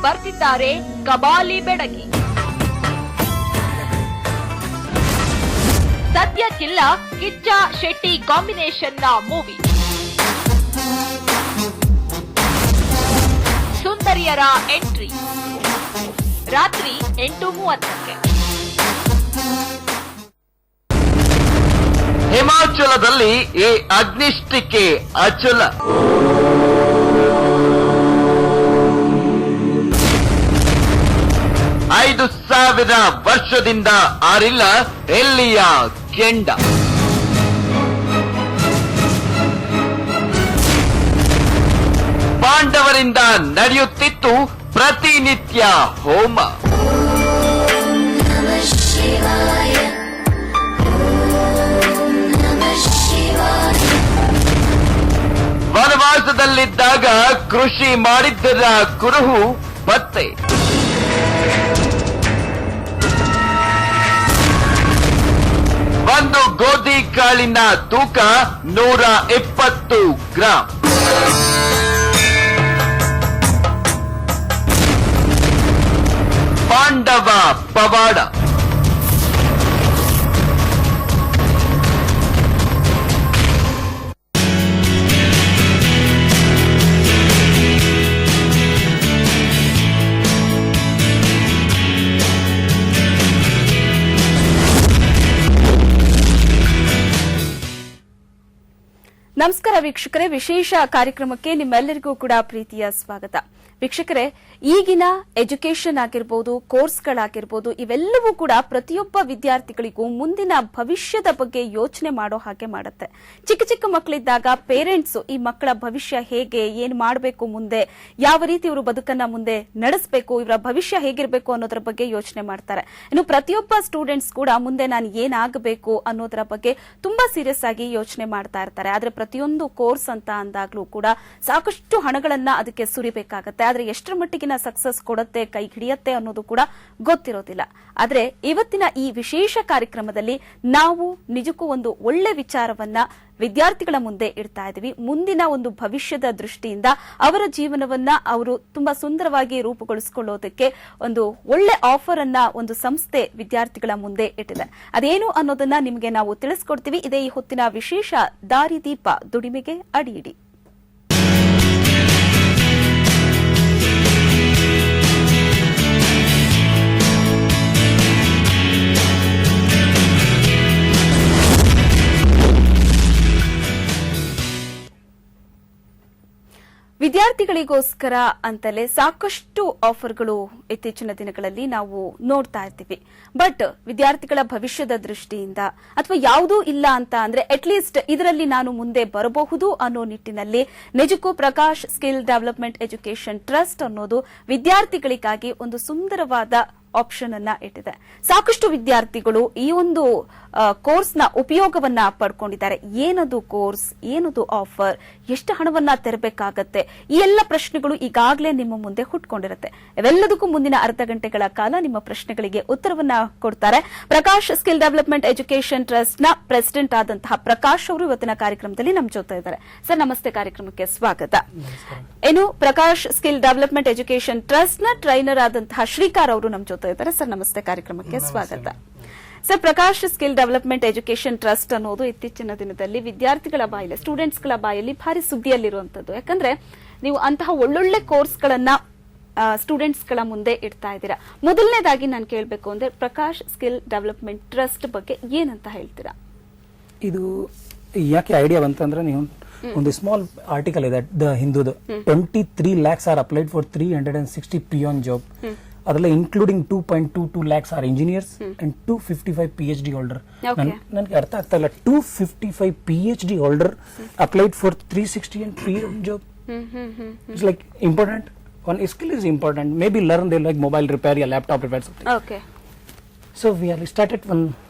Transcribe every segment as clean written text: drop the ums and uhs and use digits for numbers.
ಬರ್ತಿದ್ದಾರೆ ಕಬಾಲಿ ಬೆಡಗಿ. ಸದ್ಯಕ್ಕಿಲ್ಲ ಕಿಚ್ಚ ಶೆಟ್ಟಿ ಕಾಂಬಿನೇಷನ್ ನ movie. ಸುಂದರಿಯರ entry ರಾತ್ರಿ 8:30ಕ್ಕೆ. ಹಿಮಾಚಲದಲ್ಲಿ ಈ ಅಗ್ನಿಷ್ಟಿಕೆ ಅಚಲ. ಐದು 5000 ವರ್ಷದಿಂದ ಆರಿಲ್ಲ ಎಲ್ಲಿಯ ಕೆಂಡ. ಪಾಂಡವರಿಂದ ನಡೆಯುತ್ತಿತ್ತು ಪ್ರತಿನಿತ್ಯ ಹೋಮ. ವನವಾಸದಲ್ಲಿದ್ದಾಗ ಕೃಷಿ ಮಾಡಿದ್ದರ ಕುರುಹು ಪತ್ತೆ. ಒಂದು ಗೋಧಿ ಕಾಳಿನ ತೂಕ 120 ಗ್ರಾಂ. ಪಾಂಡವ ಪವಾಡ. ನಮಸ್ಕಾರ ವೀಕ್ಷಕರೇ, ವಿಶೇಷ ಕಾರ್ಯಕ್ರಮಕ್ಕೆ ನಿಮ್ಮೆಲ್ಲರಿಗೂ ಕೂಡ ಪ್ರೀತಿಯ ಸ್ವಾಗತ. ವೀಕ್ಷಕರೇ, ಈಗಿನ ಎಜುಕೇಷನ್ ಆಗಿರ್ಬೋದು, ಕೋರ್ಸ್ಗಳಾಗಿರ್ಬೋದು, ಇವೆಲ್ಲವೂ ಕೂಡ ಪ್ರತಿಯೊಬ್ಬ ವಿದ್ಯಾರ್ಥಿಗಳಿಗೂ ಮುಂದಿನ ಭವಿಷ್ಯದ ಬಗ್ಗೆ ಯೋಚನೆ ಮಾಡೋ ಹಾಗೆ ಮಾಡುತ್ತೆ. ಚಿಕ್ಕ ಚಿಕ್ಕ ಮಕ್ಕಳಿದ್ದಾಗ ಪೇರೆಂಟ್ಸ್ ಈ ಮಕ್ಕಳ ಭವಿಷ್ಯ ಹೇಗೆ, ಏನ್ ಮಾಡಬೇಕು, ಮುಂದೆ ಯಾವ ರೀತಿ ಇವರು ಬದುಕನ್ನ ಮುಂದೆ ನಡೆಸಬೇಕು, ಇವರ ಭವಿಷ್ಯ ಹೇಗಿರಬೇಕು ಅನ್ನೋದರ ಬಗ್ಗೆ ಯೋಚನೆ ಮಾಡ್ತಾರೆ. ಇನ್ನು ಪ್ರತಿಯೊಬ್ಬ ಸ್ಟೂಡೆಂಟ್ಸ್ ಕೂಡ ಮುಂದೆ ನಾನು ಏನಾಗಬೇಕು ಅನ್ನೋದರ ಬಗ್ಗೆ ತುಂಬಾ ಸೀರಿಯಸ್ ಆಗಿ ಯೋಚನೆ ಮಾಡ್ತಾ ಇರ್ತಾರೆ. ಆದ್ರೆ ಪ್ರತಿಯೊಂದು ಕೋರ್ಸ್ ಅಂತ ಅಂದಾಗ್ಲೂ ಕೂಡ ಸಾಕಷ್ಟು ಹಣಗಳನ್ನ ಅದಕ್ಕೆ ಸುರಿಬೇಕಾಗತ್ತೆ. ಆದ್ರೆ ಎಷ್ಟರ ಮಟ್ಟಿಗಿನ ಸಕ್ಸಸ್ ಕೊಡುತ್ತೆ, ಕೈ ಹಿಡಿಯತ್ತೆ ಅನ್ನೋದು ಕೂಡ ಗೊತ್ತಿರೋದಿಲ್ಲ. ಆದ್ರೆ ಇವತ್ತಿನ ಈ ವಿಶೇಷ ಕಾರ್ಯಕ್ರಮದಲ್ಲಿ ನಾವು ನಿಜಕ್ಕೂ ಒಂದು ಒಳ್ಳೆ ವಿಚಾರವನ್ನ ವಿದ್ಯಾರ್ಥಿಗಳ ಮುಂದೆ ಇಡ್ತಾ ಇದ್ದೀವಿ. ಮುಂದಿನ ಒಂದು ಭವಿಷ್ಯದ ದೃಷ್ಟಿಯಿಂದ ಅವರ ಜೀವನವನ್ನ ಅವರು ತುಂಬಾ ಸುಂದರವಾಗಿ ರೂಪುಗೊಳಿಸಿಕೊಳ್ಳೋದಕ್ಕೆ ಒಂದು ಒಳ್ಳೆ ಆಫರ್ ಅನ್ನ ಒಂದು ಸಂಸ್ಥೆ ವಿದ್ಯಾರ್ಥಿಗಳ ಮುಂದೆ ಇಟ್ಟಿದೆ. ಅದೇನು ಅನ್ನೋದನ್ನ ನಿಮಗೆ ನಾವು ತಿಳಿಸ್ಕೊಡ್ತೀವಿ. ಇದೇ ಈ ಹೊತ್ತಿನ ವಿಶೇಷ ದಾರಿದೀಪ, ದುಡಿಮೆಗೆ ಅಡಿಯಿಡಿ. ವಿದ್ಯಾರ್ಥಿಗಳಿಗೋಸ್ಕರ ಅಂತಲೇ ಸಾಕಷ್ಟು ಆಫರ್ಗಳು ಇತ್ತೀಚಿನ ದಿನಗಳಲ್ಲಿ ನಾವು ನೋಡ್ತಾ ಇರ್ತೀವಿ. ಬಟ್ ವಿದ್ಯಾರ್ಥಿಗಳ ಭವಿಷ್ಯದ ದೃಷ್ಟಿಯಿಂದ ಅಥವಾ ಯಾವುದೂ ಇಲ್ಲ ಅಂತ ಅಂದ್ರೆ ಅಟ್ಲೀಸ್ಟ್ ಇದರಲ್ಲಿ ನಾನು ಮುಂದೆ ಬರಬಹುದು ಅನ್ನೋ ನಿಟ್ಟಿನಲ್ಲಿ ನಿಜಕ್ಕೂ Prakash skill development education trust ಅನ್ನೋದು ವಿದ್ಯಾರ್ಥಿಗಳಿಗಾಗಿ ಒಂದು ಸುಂದರವಾದ ಆಪ್ಷನ್ ಅನ್ನ ಇಟ್ಟಿದೆ. ಸಾಕಷ್ಟು ವಿದ್ಯಾರ್ಥಿಗಳು ಈ ಒಂದು ಕೋರ್ಸ್ನ ಉಪಯೋಗವನ್ನ ಪಡ್ಕೊಂಡಿದ್ದಾರೆ. ಏನದು ಕೋರ್ಸ್, ಏನದು ಆಫರ್, ಎಷ್ಟು ಹಣವನ್ನ ತೆರಬೇಕಾಗತ್ತೆ, ಈ ಎಲ್ಲ ಪ್ರಶ್ನೆಗಳು ಈಗಾಗಲೇ ನಿಮ್ಮ ಮುಂದೆ ಹುಟ್ಕೊಂಡಿರುತ್ತೆ. ಇವೆಲ್ಲದಕ್ಕೂ ಮುಂದಿನ ಅರ್ಧ ಗಂಟೆಗಳ ಕಾಲ ನಿಮ್ಮ ಪ್ರಶ್ನೆಗಳಿಗೆ ಉತ್ತರವನ್ನ ಕೊಡ್ತಾರೆ Prakash skill development education trust ನ ಪ್ರೆಸಿಡೆಂಟ್ ಆದಂತಹ ಪ್ರಕಾಶ್ ಅವರು ಇವತ್ತಿನ ಕಾರ್ಯಕ್ರಮದಲ್ಲಿ ನಮ್ಮ ಜೊತೆ ಇದ್ದಾರೆ. ಸರ್ ನಮಸ್ತೆ, ಕಾರ್ಯಕ್ರಮಕ್ಕೆ ಸ್ವಾಗತ. ಏನು Prakash skill development education trust ನ ಟ್ರೈನರ್ ಆದಂತಹ ಶ್ರೀಕಾರ್ ಅವರು ನಮ್ಮ ಜೊತೆ ಇದ್ದಾರೆ. ಸರ್ ನಮಸ್ತೆ, ಕಾರ್ಯಕ್ರಮಕ್ಕೆ ಸ್ವಾಗತ. Sir, Prakash skill development education trust ಅನ್ನೋದು ಇತ್ತೀಚಿನ ದಿನದಲ್ಲಿ ವಿದ್ಯಾರ್ಥಿಗಳ ಬಾಯಲ್ಲಿ, ಸ್ಟೂಡೆಂಟ್ಸ್ಗಳ ಬಾಯಲ್ಲಿ ಭಾರಿ ಸುದ್ದಿಯಲ್ಲಿರುವಂತದ್ದು. ಯಾಕಂದ್ರೆ ನೀವು ಅಂತಹ ಒಳ್ಳೊಳ್ಳೆ ಕೋರ್ಸ್ಗಳನ್ನ ಸ್ಟೂಡೆಂಟ್ಸ್ಗಳ ಮುಂದೆ ಇಡ್ತಾ ಇದ್ದೀರಾ. ಮೊದಲನೇದಾಗಿ ನಾನು ಕೇಳಬೇಕು ಅಂದ್ರೆ ಪ್ರಕಾಶ್ ಸ್ಕಿಲ್ ಡೆವಲಪ್ಮೆಂಟ್ ಟ್ರಸ್ಟ್ ಬಗ್ಗೆ ಏನಂತ ಹೇಳ್ತೀರಾ? ಇದು ಯಾಕೆ ಐಡಿಯಾ ಬಂತಂದ್ರೆ, ನೀವು ಒಂದು ಸ್ಮಾಲ್ ಆರ್ಟಿಕಲ್ ಇದೆ ದ ಹಿಂದೂದು, 23 lakhs are applied for 360 peon job. ಅದರಲ್ಲಿ including 2.22 lakhs are engineers and 255 PhD holder. ನನಗೆ ಅರ್ಥ ಆಗ್ತಾ ಇಲ್ಲ, 255 PhD holder applied for 360 and peon job. It's like important. One skill is important. Maybe learn they like mobile repair or laptop repair something. Okay. So we have started one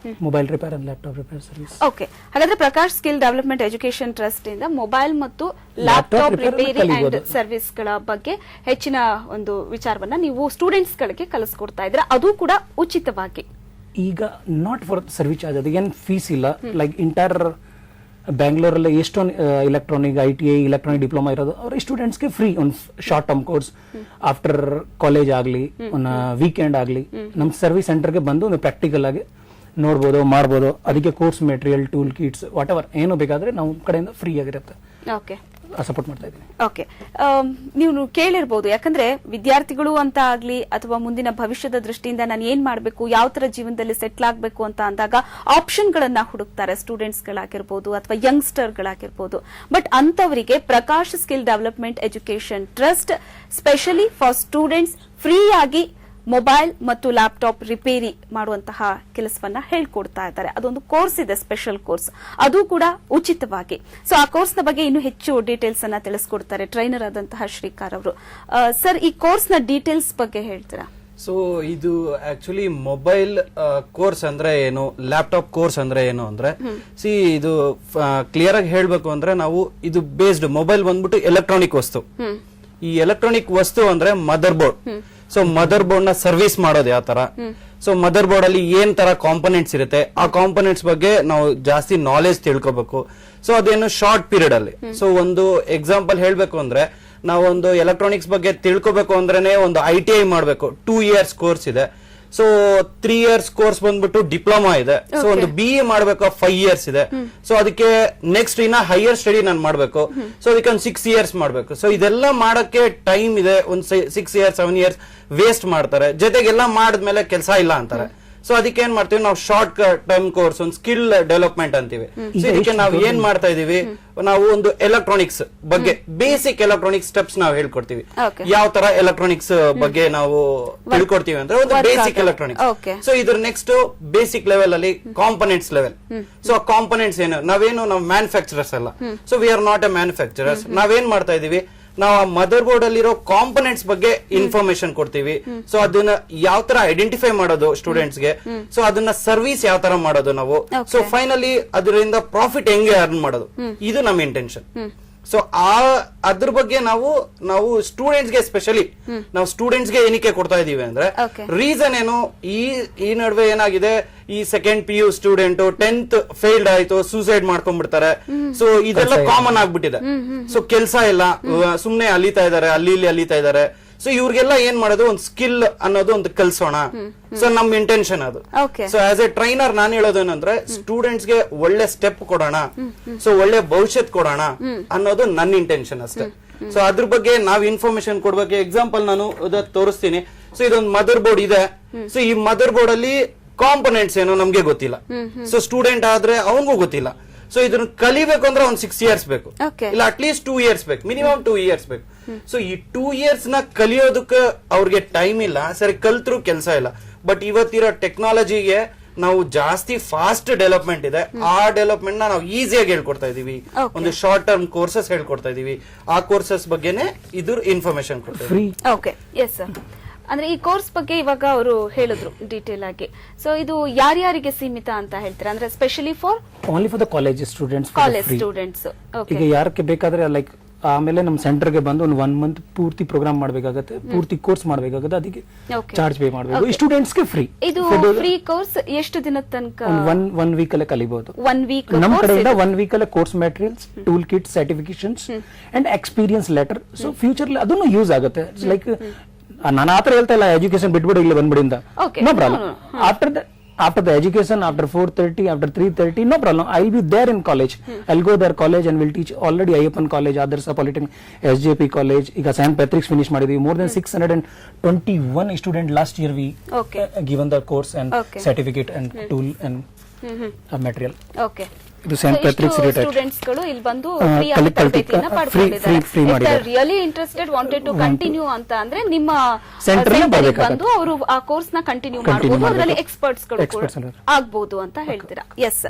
mobile repair and laptop repair service. Okay. ಹಾಗಾದ್ರೆ Prakash skill development education trust ಇಂದ mobile ಮತ್ತು laptop repair and service ಗಳ ಬಗ್ಗೆ ಹೆಚ್ಚಿನ ಒಂದು ವಿಚಾರವನ್ನ ನೀವು students ಗಳಿಗೆ ಕಲಿಸ್ಕೊಡ್ತಾ ಇದ್ರೆ, ಅದು ಕೂಡ ಉಚಿತವಾಗಿ. ಈಗ ನಾಟ್ ಫಾರ್ ಸರ್ವಿಸ್ ಚಾರ್ಜ್, ಅದಕ್ಕೇನು ಫೀಸ್ ಇಲ್ಲ. ಲೈಕ್ ಇಂಟರ್ ಬ್ಯಾಂಗ್ಳೂರಲ್ಲಿ ಎಷ್ಟೊಂದು ಇಲೆಕ್ಟ್ರಾನಿಕ್ ITI ಇಲೆಕ್ಟ್ರಾನಿಕ್ ಡಿಪ್ಲೊಮಾ ಇರೋದು ಅವ್ರ ಸ್ಟೂಡೆಂಟ್ಸ್ಗೆ ಫ್ರೀ ಒಂದು short term course after college ಆಗಲಿ ಒಂದು ವೀಕೆಂಡ್ ಆಗಲಿ ನಮ್ಮ ಸರ್ವಿಸ್ ಸೆಂಟರ್ಗೆ ಬಂದು ಒಂದು ಪ್ರಾಕ್ಟಿಕಲ್ ಆಗಿ ನೋಡ್ಬೋದು ಮಾಡ್ಬೋದು. ಅದಕ್ಕೆ course material tool kits whatever ಏನು ಬೇಕಾದ್ರೆ ನಾವು ಕಡೆಯಿಂದ ಫ್ರೀ ಆಗಿರುತ್ತೆ ಓಕೆ ಸಪೋರ್ಟ್ ಮಾಡ್ತಾ ಇದ್ದೀನಿ. ಓಕೆ, ನೀವು ಕೇಳಿರ್ಬೋದು, ಯಾಕಂದ್ರೆ ವಿದ್ಯಾರ್ಥಿಗಳು ಅಂತ ಆಗ್ಲಿ ಅಥವಾ ಮುಂದಿನ ಭವಿಷ್ಯದ ದೃಷ್ಟಿಯಿಂದ ನಾನು ಏನ್ ಮಾಡಬೇಕು, ಯಾವ ತರ ಜೀವನದಲ್ಲಿ ಸೆಟ್ಲ್ ಆಗಬೇಕು ಅಂತ ಅಂದಾಗ ಆಪ್ಷನ್ ಗಳನ್ನ ಹುಡುಕ್ತಾರೆ ಸ್ಟೂಡೆಂಟ್ಸ್ ಗಳಾಗಿರ್ಬೋದು ಅಥವಾ ಯಂಗ್ಸ್ಟರ್ ಗಳಾಗಿರ್ಬೋದು. ಬಟ್ ಅಂತವರಿಗೆ Prakash skill development education trust specially for students free ಆಗಿ ಮೊಬೈಲ್ ಮತ್ತು ಲ್ಯಾಪ್ಟಾಪ್ ರಿಪೇರಿ ಮಾಡುವಂತಹ ಕೆಲಸವನ್ನ ಹೇಳ್ಕೊಡ್ತಾ ಇದ್ದಾರೆ. ಅದೊಂದು ಕೋರ್ಸ್ ಇದೆ, ಸ್ಪೆಷಲ್ ಕೋರ್ಸ್, ಅದು ಕೂಡ ಉಚಿತವಾಗಿ. ಸೊ ಆ ಕೋರ್ಸ್ ನ ಬಗ್ಗೆ ಇನ್ನೂ ಹೆಚ್ಚು ಡೀಟೇಲ್ಸ್ ಅನ್ನ ತಿಳಿಸ್ಕೊಡ್ತಾರೆ ಟ್ರೈನರ್ ಆದಂತಹ ಶ್ರೀಕಾರ್ ಅವರು. ಸರ್, ಈ ಕೋರ್ಸ್ ನ ಡೀಟೇಲ್ಸ್ ಬಗ್ಗೆ ಹೇಳ್ತೀರಾ? ಸೊ ಇದು ಆಕ್ಚುಲಿ ಮೊಬೈಲ್ ಕೋರ್ಸ್ ಅಂದ್ರೆ ಏನು, ಲ್ಯಾಪ್ಟಾಪ್ ಕೋರ್ಸ್ ಅಂದ್ರೆ ಏನು ಅಂದ್ರೆ ಇದು ಕ್ಲಿಯರ್ ಆಗಿ ಹೇಳ್ಬೇಕು ಅಂದ್ರೆ ನಾವು ಇದು ಬೇಸ್ಡ್ ಮೊಬೈಲ್ ಬಂದ್ಬಿಟ್ಟು ಎಲೆಕ್ಟ್ರಾನಿಕ್ ವಸ್ತು. ಈ ಎಲೆಕ್ಟ್ರಾನಿಕ್ ವಸ್ತು ಅಂದ್ರೆ mother board. So mother board ನ ಸರ್ವಿಸ್ ಮಾಡೋದು ಯಾವ ತರ, ಸೊ ಮದರ್ ಬೋರ್ಡ್ ಅಲ್ಲಿ ಏನ್ ತರ ಕಾಂಪೊನೆಂಟ್ಸ್ ಇರುತ್ತೆ, ಆ ಕಾಂಪೊನೆಂಟ್ಸ್ ಬಗ್ಗೆ ನಾವು ಜಾಸ್ತಿ ನಾಲೆಜ್ ತಿಳ್ಕೊಬೇಕು. ಸೊ ಅದೇನು ಶಾರ್ಟ್ ಪೀರಿಯಡ್ ಅಲ್ಲಿ. ಸೊ ಒಂದು ಎಕ್ಸಾಂಪಲ್ ಹೇಳ್ಬೇಕು ಅಂದ್ರೆ ನಾವೊಂದು ಎಲೆಕ್ಟ್ರಾನಿಕ್ಸ್ ಬಗ್ಗೆ ತಿಳ್ಕೊಬೇಕು ಅಂದ್ರೆ ಒಂದು ITI ಮಾಡ್ಬೇಕು, 2 years ಕೋರ್ಸ್ ಇದೆ. ಸೊ 3 years ಕೋರ್ಸ್ ಬಂದ್ಬಿಟ್ಟು ಡಿಪ್ಲೊಮಾ ಇದೆ. ಸೊ ಒಂದು BE ಮಾಡ್ಬೇಕು, 5 years ಇದೆ. ಸೊ ಅದಕ್ಕೆ ನೆಕ್ಸ್ಟ್ ಇನ್ನ ಹೈಯರ್ ಸ್ಟಡಿ ನಾನು ಮಾಡ್ಬೇಕು. ಸೊ ಅದಕ್ಕೆ ಒಂದು 6 years ಮಾಡ್ಬೇಕು. ಸೊ ಇದೆಲ್ಲ ಮಾಡಕ್ಕೆ ಟೈಮ್ ಇದೆ, ಒಂದು 6 years 7 years ವೇಸ್ಟ್ ಮಾಡ್ತಾರೆ. ಜೊತೆಗೆಲ್ಲ ಮಾಡಿದ್ಮೇಲೆ ಕೆಲಸ ಇಲ್ಲ ಅಂತಾರೆ. ಸೊ ಅದಕ್ಕೆ ಏನ್ ಮಾಡ್ತೀವಿ ನಾವು, ಶಾರ್ಟ್ ಟರ್ಮ್ ಕೋರ್ಸ್, ಒಂದು ಸ್ಕಿಲ್ ಡೆವಲಪ್ಮೆಂಟ್ ಅಂತೀವಿ. ಸೊ ಇದಕ್ಕೆ ನಾವು ಏನ್ ಮಾಡ್ತಾ ಇದೀವಿ, ನಾವು ಒಂದು ಎಲೆಕ್ಟ್ರಾನಿಕ್ಸ್ ಬಗ್ಗೆ ಬೇಸಿಕ್ ಎಲೆಕ್ಟ್ರಾನಿಕ್ಸ್ ಸ್ಟೆಪ್ಸ್ ನಾವು ಹೇಳ್ಕೊಡ್ತೀವಿ. ಯಾವ ತರ ಎಲೆಕ್ಟ್ರಾನಿಕ್ಸ್ ಬಗ್ಗೆ ನಾವು ತಿಳ್ಕೊಡ್ತೀವಿ ಅಂದ್ರೆ ಒಂದು ಬೇಸಿಕ್ ಎಲೆಕ್ಟ್ರಾನಿಕ್ಸ್. ಸೊ ಇದ್ರ ನೆಕ್ಸ್ಟ್ ಬೇಸಿಕ್ ಲೆವೆಲ್ ಅಲ್ಲಿ ಕಾಂಪೊನೆಂಟ್ಸ್ ಲೆವೆಲ್. ಸೊ ಕಾಂಪೊನೆಂಟ್ಸ್ ಏನು, ನಾವು ಮ್ಯಾನುಫ್ಯಾಕ್ಚರರ್ಸ್ ಅಲ್ಲ. So we are not A manufacturers. ನಾವೇನ್ ಮಾಡ್ತಾ ಇದೀವಿ, ನಾವು ಆ ಮದರ್ ಬೋರ್ಡ್ ಅಲ್ಲಿರೋ ಕಾಂಪೊನೆಂಟ್ಸ್ ಬಗ್ಗೆ ಇನ್ಫಾರ್ಮೇಶನ್ ಕೊಡ್ತೀವಿ. ಸೊ ಅದನ್ನ ಯಾವ ತರ ಐಡೆಂಟಿಫೈ ಮಾಡೋದು ಸ್ಟೂಡೆಂಟ್ಸ್ ಗೆ, ಸೊ ಅದನ್ನ ಸರ್ವಿಸ್ ಯಾವ ತರ ಮಾಡೋದು ನಾವು, ಸೊ ಫೈನಲಿ ಅದರಿಂದ ಪ್ರಾಫಿಟ್ ಹೆಂಗೆ ಅರ್ನ್ ಮಾಡೋದು, ಇದು ನಮ್ಮ ಇಂಟೆನ್ಷನ್. ಸೊ ಅದ್ರ ಬಗ್ಗೆ ನಾವು ಸ್ಟೂಡೆಂಟ್ಸ್ ಗೆ ಸ್ಪೆಷಲಿ ನಾವು ಸ್ಟೂಡೆಂಟ್ಸ್ ಗೆ ಏನಕ್ಕೆ ಕೊಡ್ತಾ ಇದೀವಿ ಅಂದ್ರೆ, ರೀಸನ್ ಏನು, ಈ ನಡುವೆ ಏನಾಗಿದೆ, ಈ second PU student 10th failed ಆಯ್ತು, ಸೂಸೈಡ್ ಮಾಡ್ಕೊಂಡ್ಬಿಡ್ತಾರೆ. ಸೊ ಇದೆಲ್ಲ ಕಾಮನ್ ಆಗ್ಬಿಟ್ಟಿದೆ. ಸೊ ಕೆಲ್ಸ ಇಲ್ಲ, ಸುಮ್ನೆ ಅಲಿತಾ ಇದಾರೆ, ಅಲ್ಲಿ ಇಲ್ಲಿ ಅಲಿತಾ ಇದಾರೆ. ಸೊ ಇವ್ರಿಗೆಲ್ಲ ಏನ್ ಮಾಡೋದು, ಒಂದು ಸ್ಕಿಲ್ ಅನ್ನೋದು ಒಂದು ಕಲ್ಸೋಣ. ಸೊ ನಮ್ ಇಂಟೆನ್ಷನ್ ಅದು. ಸೊ ಆಸ್ ಎ ಟ್ರೈನರ್ ನಾನು ಹೇಳೋದು ಏನಂದ್ರೆ, ಸ್ಟೂಡೆಂಟ್ಸ್ ಗೆ ಒಳ್ಳೆ ಸ್ಟೆಪ್ ಕೊಡೋಣ, ಸೊ ಒಳ್ಳೆ ಭವಿಷ್ಯತ್ ಕೊಡೋಣ ಅನ್ನೋದು ನನ್ನ ಇಂಟೆನ್ಷನ್ ಅಷ್ಟೇ. ಸೊ ಅದ್ರ ಬಗ್ಗೆ ನಾವ್ ಇನ್ಫಾರ್ಮೇಶನ್ ಕೊಡ್ಬೇಕು. ಎಕ್ಸಾಂಪಲ್ ನಾನು ತೋರಿಸ್ತೀನಿ. ಸೊ ಇದೊಂದು ಮದರ್ ಬೋರ್ಡ್ ಇದೆ. ಸೊ ಈ ಮದರ್ ಬೋರ್ಡ್ ಅಲ್ಲಿ ಕಾಂಪೊನೆಂಟ್ಸ್ ಏನು ನಮ್ಗೆ ಗೊತ್ತಿಲ್ಲ. ಸೊ ಸ್ಟೂಡೆಂಟ್ ಆದ್ರೆ ಅವನಿಗೂ ಗೊತ್ತಿಲ್ಲ. ಸೊ ಇದನ್ನ ಕಲಿಬೇಕು ಅಂದ್ರೆ ಒಂದು 6 years ಬೇಕು, ಇಲ್ಲ ಅಟ್ಲೀಸ್ಟ್ 2 years ಬೇಕು, ಮಿನಿಮಮ್ 2 years ಬೇಕು. ಸೊ ಈ 2 years ನ ಕಲಿಯೋದಕ್ಕೆ ಅವ್ರಿಗೆ ಟೈಮ್ ಇಲ್ಲ, ಸರಿ ಕಲ್ತ್ರು ಕೆಲಸ ಇಲ್ಲ. ಬಟ್ ಇವತ್ತಿರೋ ಟೆಕ್ನಾಲಜಿಗೆ ನಾವು ಜಾಸ್ತಿ ಫಾಸ್ಟ್ ಡೆವಲಪ್ಮೆಂಟ್ ಇದೆ. ಆ ಡೆವಲಪ್ಮೆಂಟ್ ನಾವು ಈಸಿಯಾಗಿ ಹೇಳ್ಕೊಡ್ತಾ ಇದೀವಿ. ಒಂದು ಶಾರ್ಟ್ ಟರ್ಮ್ ಕೋರ್ಸಸ್ ಹೇಳ್ಕೊಡ್ತಾ ಇದೀವಿ. ಆ ಕೋರ್ಸಸ್ ಬಗ್ಗೆನೆ ಇದ್ರ ಇನ್ಫಾರ್ಮೇಶನ್ ಕೊಡ್ತೀವಿ. Okay, yes sir. ಅಂದ್ರೆ ಈ ಕೋರ್ಸ್ ಬಗ್ಗೆ ಇವಾಗ ಅವರು ಹೇಳಿದ್ರು ಡೀಟೇಲ್ ಆಗಿ. ಸೊ ಇದು ಯಾರ್ಯಾರಿಗೆ ಸೀಮಿತ ಅಂತ ಹೇಳ್ತಾರೆ ಅಂದ್ರೆ, specially for only for the college students. College students ಈಗ ಯಾರಕ್ಕೆ ಬೇಕಾದ್ರೆ ಲೈಕ್ ಆಮೇಲೆ ನಮ್ಮ ಸೆಂಟರ್ಗೆ ಬಂದು ಒಂದು 1 month ಪೂರ್ತಿ ಪ್ರೋಗ್ರಾಮ್ ಮಾಡಬೇಕಾಗುತ್ತೆ, ಪೂರ್ತಿ ಕೋರ್ಸ್ ಮಾಡಬೇಕಾಗುತ್ತೆ, ಅದಕ್ಕೆ ಚಾರ್ಜ್ ಪೇ ಮಾಡಬೇಕು. ಸ್ಟೂಡೆಂಟ್ಸ್ಗೆ ಫ್ರೀ. ಇದು ಫ್ರೀ ಕೋರ್ಸ್ ಎಷ್ಟು ದಿನದ ತನಕ? ಒನ್ ವೀಕ್ ಅಲ್ಲೇ ಕಲಿಬಹುದು. 1 week ನಮ್ಮ ಕಡೆಯಿಂದ 1 week ಅಲ್ಲೇ course materials, tool kit, certifications and experience letter. So future ಅದನ್ನು ಯೂಸ್ ಆಗುತ್ತೆ. ಲೈಕ್ ನಾನು ಆತರ ಹೇಳ್ತಾ ಇಲ್ಲ, ಎಜುಕೇಶನ್ ಬಿಟ್ಬಿಡಿ ಇಲ್ಲಿ ಬಂದ್ಬಿಡಿ ಅಂತ. No problem. After the education, after 4:30, after 3:30, no problem. I'll be there in college. I'll go there college and will teach. Already Ayyappan College, Adarsa Polytechnic, SJP College, ಈಗ St. Patrick's finish ಮಾಡಿದ್ವಿ. More than 621 student last year we given the course and certificate and tool and material. Okay. ಇದು St. Patrick's students ಗಳು ಇಲ್ಲಿ ಬಂದು free ಆಗಿ ತರಬೇತಿಯನ್ನ ಪಡೆದುಕೊಂಡಿದ್ದಾರೆ. Really interested, wanted to continue ಅಂತ ಅಂದ್ರೆ ನಿಮ್ಮ ಸೆಂಟರ್ಗೆ ಬಂದು ಅವರು ಆ ಕೋರ್ಸ್ ನ ಕಂಟಿನ್ಯೂ ಮಾಡಬಹುದು. ಅದರಲ್ಲಿ ಎಕ್ಸ್ಪರ್ಟ್ಸ್ ಗಳು ಆಗಬಹುದು ಅಂತ ಹೇಳ್ತೀರಾ. ಎಸ್.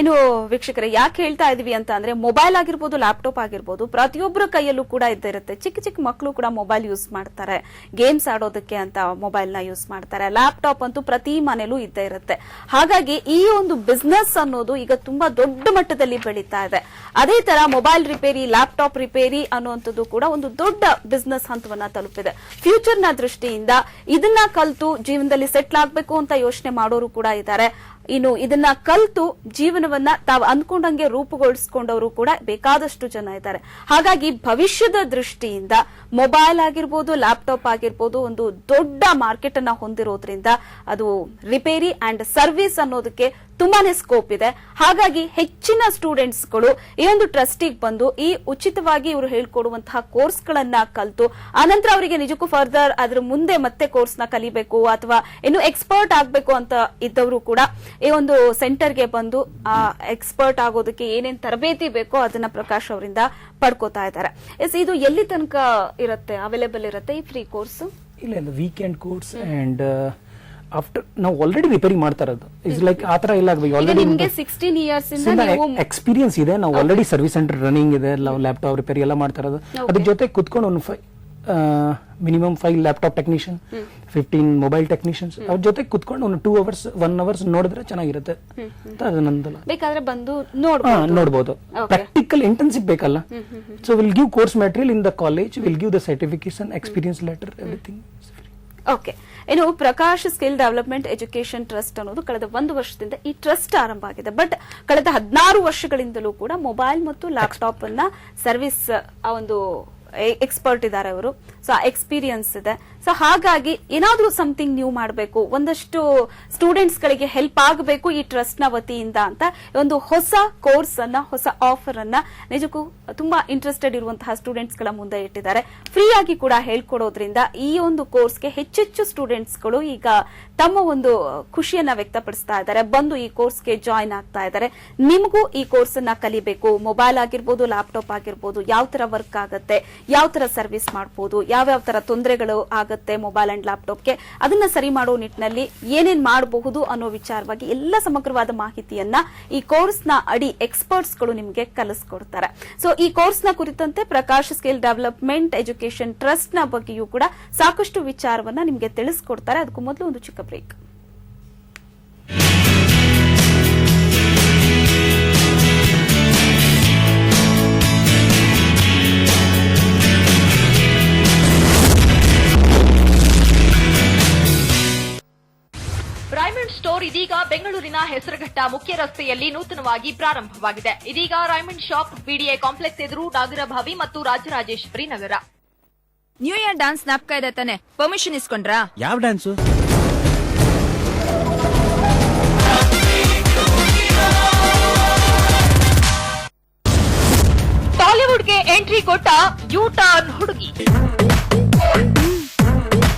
ಇನ್ನು ವೀಕ್ಷಕರೇ, ಯಾಕೆ ಹೇಳ್ತಾ ಇದೀವಿ ಅಂತ ಅಂದ್ರೆ, ಮೊಬೈಲ್ ಆಗಿರ್ಬೋದು, ಲ್ಯಾಪ್ಟಾಪ್ ಆಗಿರ್ಬೋದು, ಪ್ರತಿಯೊಬ್ಬರ ಕೈಯಲ್ಲೂ ಕೂಡ ಇದ್ದಿರುತ್ತೆ. ಚಿಕ್ಕ ಚಿಕ್ಕ ಮಕ್ಕಳು ಕೂಡ ಮೊಬೈಲ್ ಯೂಸ್ ಮಾಡ್ತಾರೆ, ಗೇಮ್ಸ್ ಆಡೋದಕ್ಕೆ ಅಂತ ಮೊಬೈಲ್ ನ ಯೂಸ್ ಮಾಡ್ತಾರೆ. ಲ್ಯಾಪ್ಟಾಪ್ ಅಂತೂ ಪ್ರತಿ ಮನೇಲೂ ಇದ್ದೇ ಇರುತ್ತೆ. ಹಾಗಾಗಿ ಈ ಒಂದು ಬಿಸ್ನೆಸ್ ಅನ್ನೋದು ಈಗ ತುಂಬಾ ದೊಡ್ಡ ಮಟ್ಟದಲ್ಲಿ ಬೆಳೀತಾ ಇದೆ. ಅದೇ ತರ ಮೊಬೈಲ್ ರಿಪೇರಿ, ಲ್ಯಾಪ್ಟಾಪ್ ರಿಪೇರಿ ಅನ್ನುವಂಥದ್ದು ಕೂಡ ಒಂದು ದೊಡ್ಡ ಬಿಸ್ನೆಸ್ ಹಂತವನ್ನ ತಲುಪಿದೆ. ಫ್ಯೂಚರ್ ನ ದೃಷ್ಟಿಯಿಂದ ಇದನ್ನ ಕಲಿತು ಜೀವನದಲ್ಲಿ ಸೆಟ್ಲ್ ಆಗ್ಬೇಕು ಅಂತ ಯೋಚನೆ ಮಾಡೋರು ಕೂಡ ಇದ್ದಾರೆ. ಇನ್ನು ಇದನ್ನ ಕಲ್ತು ಜೀವನವನ್ನ ತಾವು ಅಂದ್ಕೊಂಡಂಗೆ ರೂಪುಗೊಳಿಸಿಕೊಂಡವರು ಕೂಡ ಬೇಕಾದಷ್ಟು ಜನ ಇದ್ದಾರೆ. ಹಾಗಾಗಿ ಭವಿಷ್ಯದ ದೃಷ್ಟಿಯಿಂದ ಮೊಬೈಲ್ ಆಗಿರ್ಬೋದು, ಲ್ಯಾಪ್ಟಾಪ್ ಆಗಿರ್ಬೋದು ಒಂದು ದೊಡ್ಡ ಮಾರ್ಕೆಟ್ ಅನ್ನ ಹೊಂದಿರೋದ್ರಿಂದ ಅದು ರಿಪೇರಿ ಅಂಡ್ ಸರ್ವಿಸ್ ಅನ್ನೋದಕ್ಕೆ ತುಂಬಾನೇ ಸ್ಕೋಪ್ ಇದೆ. ಹಾಗಾಗಿ ಹೆಚ್ಚಿನ ಸ್ಟೂಡೆಂಟ್ಸ್ಗಳು ಈ ಒಂದು ಟ್ರಸ್ಟಿಗೆ ಬಂದು ಈ ಉಚಿತವಾಗಿ ಇವರು ಹೇಳ್ಕೊಡುವಂತಹ ಕೋರ್ಸ್ಗಳನ್ನ ಕಲಿತು ಆನಂತರ ಅವರಿಗೆ ನಿಜಕ್ಕೂ ಫರ್ದರ್ ಅದ್ರ ಮುಂದೆ ಮತ್ತೆ ಕೋರ್ಸ್ ನ ಕಲಿಬೇಕು ಅಥವಾ ಇನ್ನು ಎಕ್ಸ್ಪರ್ಟ್ ಆಗ್ಬೇಕು ಅಂತ ಇದ್ದವರು ಕೂಡ ಈ ಒಂದು ಸೆಂಟರ್ಗೆ ಬಂದು ಆ ಎಕ್ಸ್ಪರ್ಟ್ ಆಗೋದಕ್ಕೆ ಏನೇನ್ ತರಬೇತಿ ಬೇಕೋ ಅದನ್ನ ಪ್ರಕಾಶ್ ಅವರಿಂದ ಪಡ್ಕೋತಾ ಇದ್ದಾರೆ. ಇದು ಎಲ್ಲಿ ತನಕ ಇರುತ್ತೆ, ಅವೈಲೇಬಲ್ ಇರುತ್ತೆ ಈ ಫ್ರೀ ಕೋರ್ಸ್? ಇಲ್ಲ, ವೀಕೆಂಡ್ ಕೋರ್ಸ್ ಅಂಡ್ ಆಫ್ಟರ್ ನಾವು ಆಲ್ರೆಡಿ ರಿಪೇರಿ ಮಾಡ್ತಾ ಇರೋದು ಇಸ್ ಲೈಕ್ ಆತರ ಇಲ್ಲ. ಆಲ್ರೆಡಿ ನಿಮಗೆ 16 ಇಯರ್ಸ್ ಇಂದ ಎಕ್ಸ್ಪೀರಿಯನ್ಸ್ ಇದೆ. ನಾವು ಆಲ್ರೆಡಿ ಸರ್ವಿಸ್ ಸೆಂಟರ್ ರನ್ನಿಂಗ್ ಇದೆ, ಲ್ಯಾಪ್ಟಾಪ್ ರಿಪೇರಿ ಎಲ್ಲ ಮಾಡ್ತಾ ಇರೋದು. ಅದ್ರ ಜೊತೆ ಕುತ್ಕೊಂಡು ಒಂದು minimum 5 laptop technician, 15 mobile technicians ಅವ್ರ ಜೊತೆ ಕುತ್ಕೊಂಡು ಒಂದು 2 ಅವರ್ಸ್ 1 ಅವರ್ಸ್ ನೋಡಿದ್ರೆ ಚೆನ್ನಾಗಿರುತ್ತೆ ಅಂತ. ಅದು ನಂದಲ್ಲ, ಬೇಕಾದ್ರೆ ಬಂದು ನೋಡಬಹುದು. ಪ್ರಾಕ್ಟಿಕಲ್ ಇಂಟರ್ನ್ಶಿಪ್ ಬೇಕಲ್ಲ. So will give course material in the college, will give the certification, experience letter, everything. Okay. ಇನ್ನು Prakash skill development education trust ಅನ್ನೋದು ಕಳೆದ 1 ವರ್ಷದಿಂದ ಈ ಟ್ರಸ್ಟ್ ಆರಂಭ ಆಗಿದೆ. ಬಟ್ ಕಳೆದ 16 ವರ್ಷಗಳಿಂದಲೂ ಕೂಡ ಮೊಬೈಲ್ ಮತ್ತು ಲ್ಯಾಪ್ಟಾಪ್ ಅನ್ನ ಸರ್ವಿಸ್ ಒಂದು ಎಕ್ಸ್ಪರ್ಟ್ ಇದ್ದಾರೆ ಅವರು. ಸೊ ಆ ಎಕ್ಸ್ಪೀರಿಯನ್ಸ್ ಇದೆ. ಸೊ ಹಾಗಾಗಿ ಏನಾದ್ರೂ ಸಮಥಿಂಗ್ ನ್ಯೂ ಮಾಡಬೇಕು, ಒಂದಷ್ಟು ಸ್ಟೂಡೆಂಟ್ಸ್ ಗಳಿಗೆ ಹೆಲ್ಪ್ ಆಗಬೇಕು ಈ ಟ್ರಸ್ಟ್ ನ ವತಿಯಿಂದ ಅಂತ ಒಂದು ಹೊಸ ಕೋರ್ಸ್ ಅನ್ನ, ಹೊಸ ಆಫರ್ ಅನ್ನ ನಿಜಕ್ಕೂ ತುಂಬಾ ಇಂಟ್ರೆಸ್ಟೆಡ್ ಇರುವಂತಹ ಸ್ಟೂಡೆಂಟ್ಸ್ ಗಳ ಮುಂದೆ ಇಟ್ಟಿದ್ದಾರೆ. ಫ್ರೀ ಆಗಿ ಕೂಡ ಹೇಳ್ಕೊಡೋದ್ರಿಂದ ಈ ಒಂದು ಕೋರ್ಸ್ಗೆ ಹೆಚ್ಚೆಚ್ಚು ಸ್ಟೂಡೆಂಟ್ಸ್ ಗಳು ಈಗ ತಮ್ಮ ಒಂದು ಖುಷಿಯನ್ನ ವ್ಯಕ್ತಪಡಿಸ್ತಾ ಇದ್ದಾರೆ, ಬಂದು ಈ ಕೋರ್ಸ್ಗೆ ಜಾಯಿನ್ ಆಗ್ತಾ ಇದ್ದಾರೆ. ನಿಮಗೂ ಈ ಕೋರ್ಸ್ ಅನ್ನ ಕಲಿಬೇಕು, ಮೊಬೈಲ್ ಆಗಿರ್ಬೋದು, ಲ್ಯಾಪ್ಟಾಪ್ ಆಗಿರ್ಬೋದು, ಯಾವ ತರ ವರ್ಕ್ ಆಗುತ್ತೆ, ಯಾವ ತರ ಸರ್ವಿಸ್ ಮಾಡಬಹುದು, ಯಾವ್ಯಾವ ತರ ತೊಂದರೆಗಳು ಆಗುತ್ತೆ ಮೊಬೈಲ್ ಅಂಡ್ ಲ್ಯಾಪ್ಟಾಪ್ಗೆ, ಅದನ್ನ ಸರಿ ಮಾಡೋ ನಿಟ್ಟಿನಲ್ಲಿ ಏನೇನ್ ಮಾಡಬಹುದು ಅನ್ನೋ ವಿಚಾರವಾಗಿ ಎಲ್ಲ ಸಮಗ್ರವಾದ ಮಾಹಿತಿಯನ್ನ ಈ ಕೋರ್ಸ್ ನ ಅಡಿ ಎಕ್ಸ್ಪರ್ಟ್ಸ್ ಗಳು ನಿಮಗೆ ಕಲಿಸ್ಕೊಡ್ತಾರೆ. ಸೊ ಈ ಕೋರ್ಸ್ ನ ಕುರಿತಂತೆ Prakash skill development education trust ನ ಬಗ್ಗೆಯೂ ಕೂಡ ಸಾಕಷ್ಟು ವಿಚಾರವನ್ನ ನಿಮಗೆ ತಿಳಿಸ್ಕೊಡ್ತಾರೆ. ಅದಕ್ಕೂ ಮೊದಲು ಒಂದು ಚಿಕ್ಕ ಬ್ರೇಕ್. ರೈಮಂಡ್ ಸ್ಟೋರ್ ಇದೀಗ ಬೆಂಗಳೂರಿನ ಹೆಸರುಘಟ್ಟ ಮುಖ್ಯ ರಸ್ತೆಯಲ್ಲಿ ನೂತನವಾಗಿ ಪ್ರಾರಂಭವಾಗಿದೆ. ಇದೀಗ ರೈಮಂಡ್ ಶಾಪ್ ಬಿಡಿಎ ಕಾಂಪ್ಲೆಕ್ಸ್ ಎದುರು ನಾಗರಭಾವಿ ಮತ್ತು Rajarajeshwari Nagar. New year dance ಜ್ಞಾಪಕ ಇದೆ ತಾನೆ? ಪರ್ಮಿಷನ್ ಇಸ್ಕೊಂಡ್ರಾ? ಯಾವ ಡ್ಯಾನ್ಸು? ಟಾಲಿವುಡ್ಗೆ ಎಂಟ್ರಿ ಕೊಟ್ಟ ಯೂ ಟರ್ನ್ ಹುಡುಗಿ.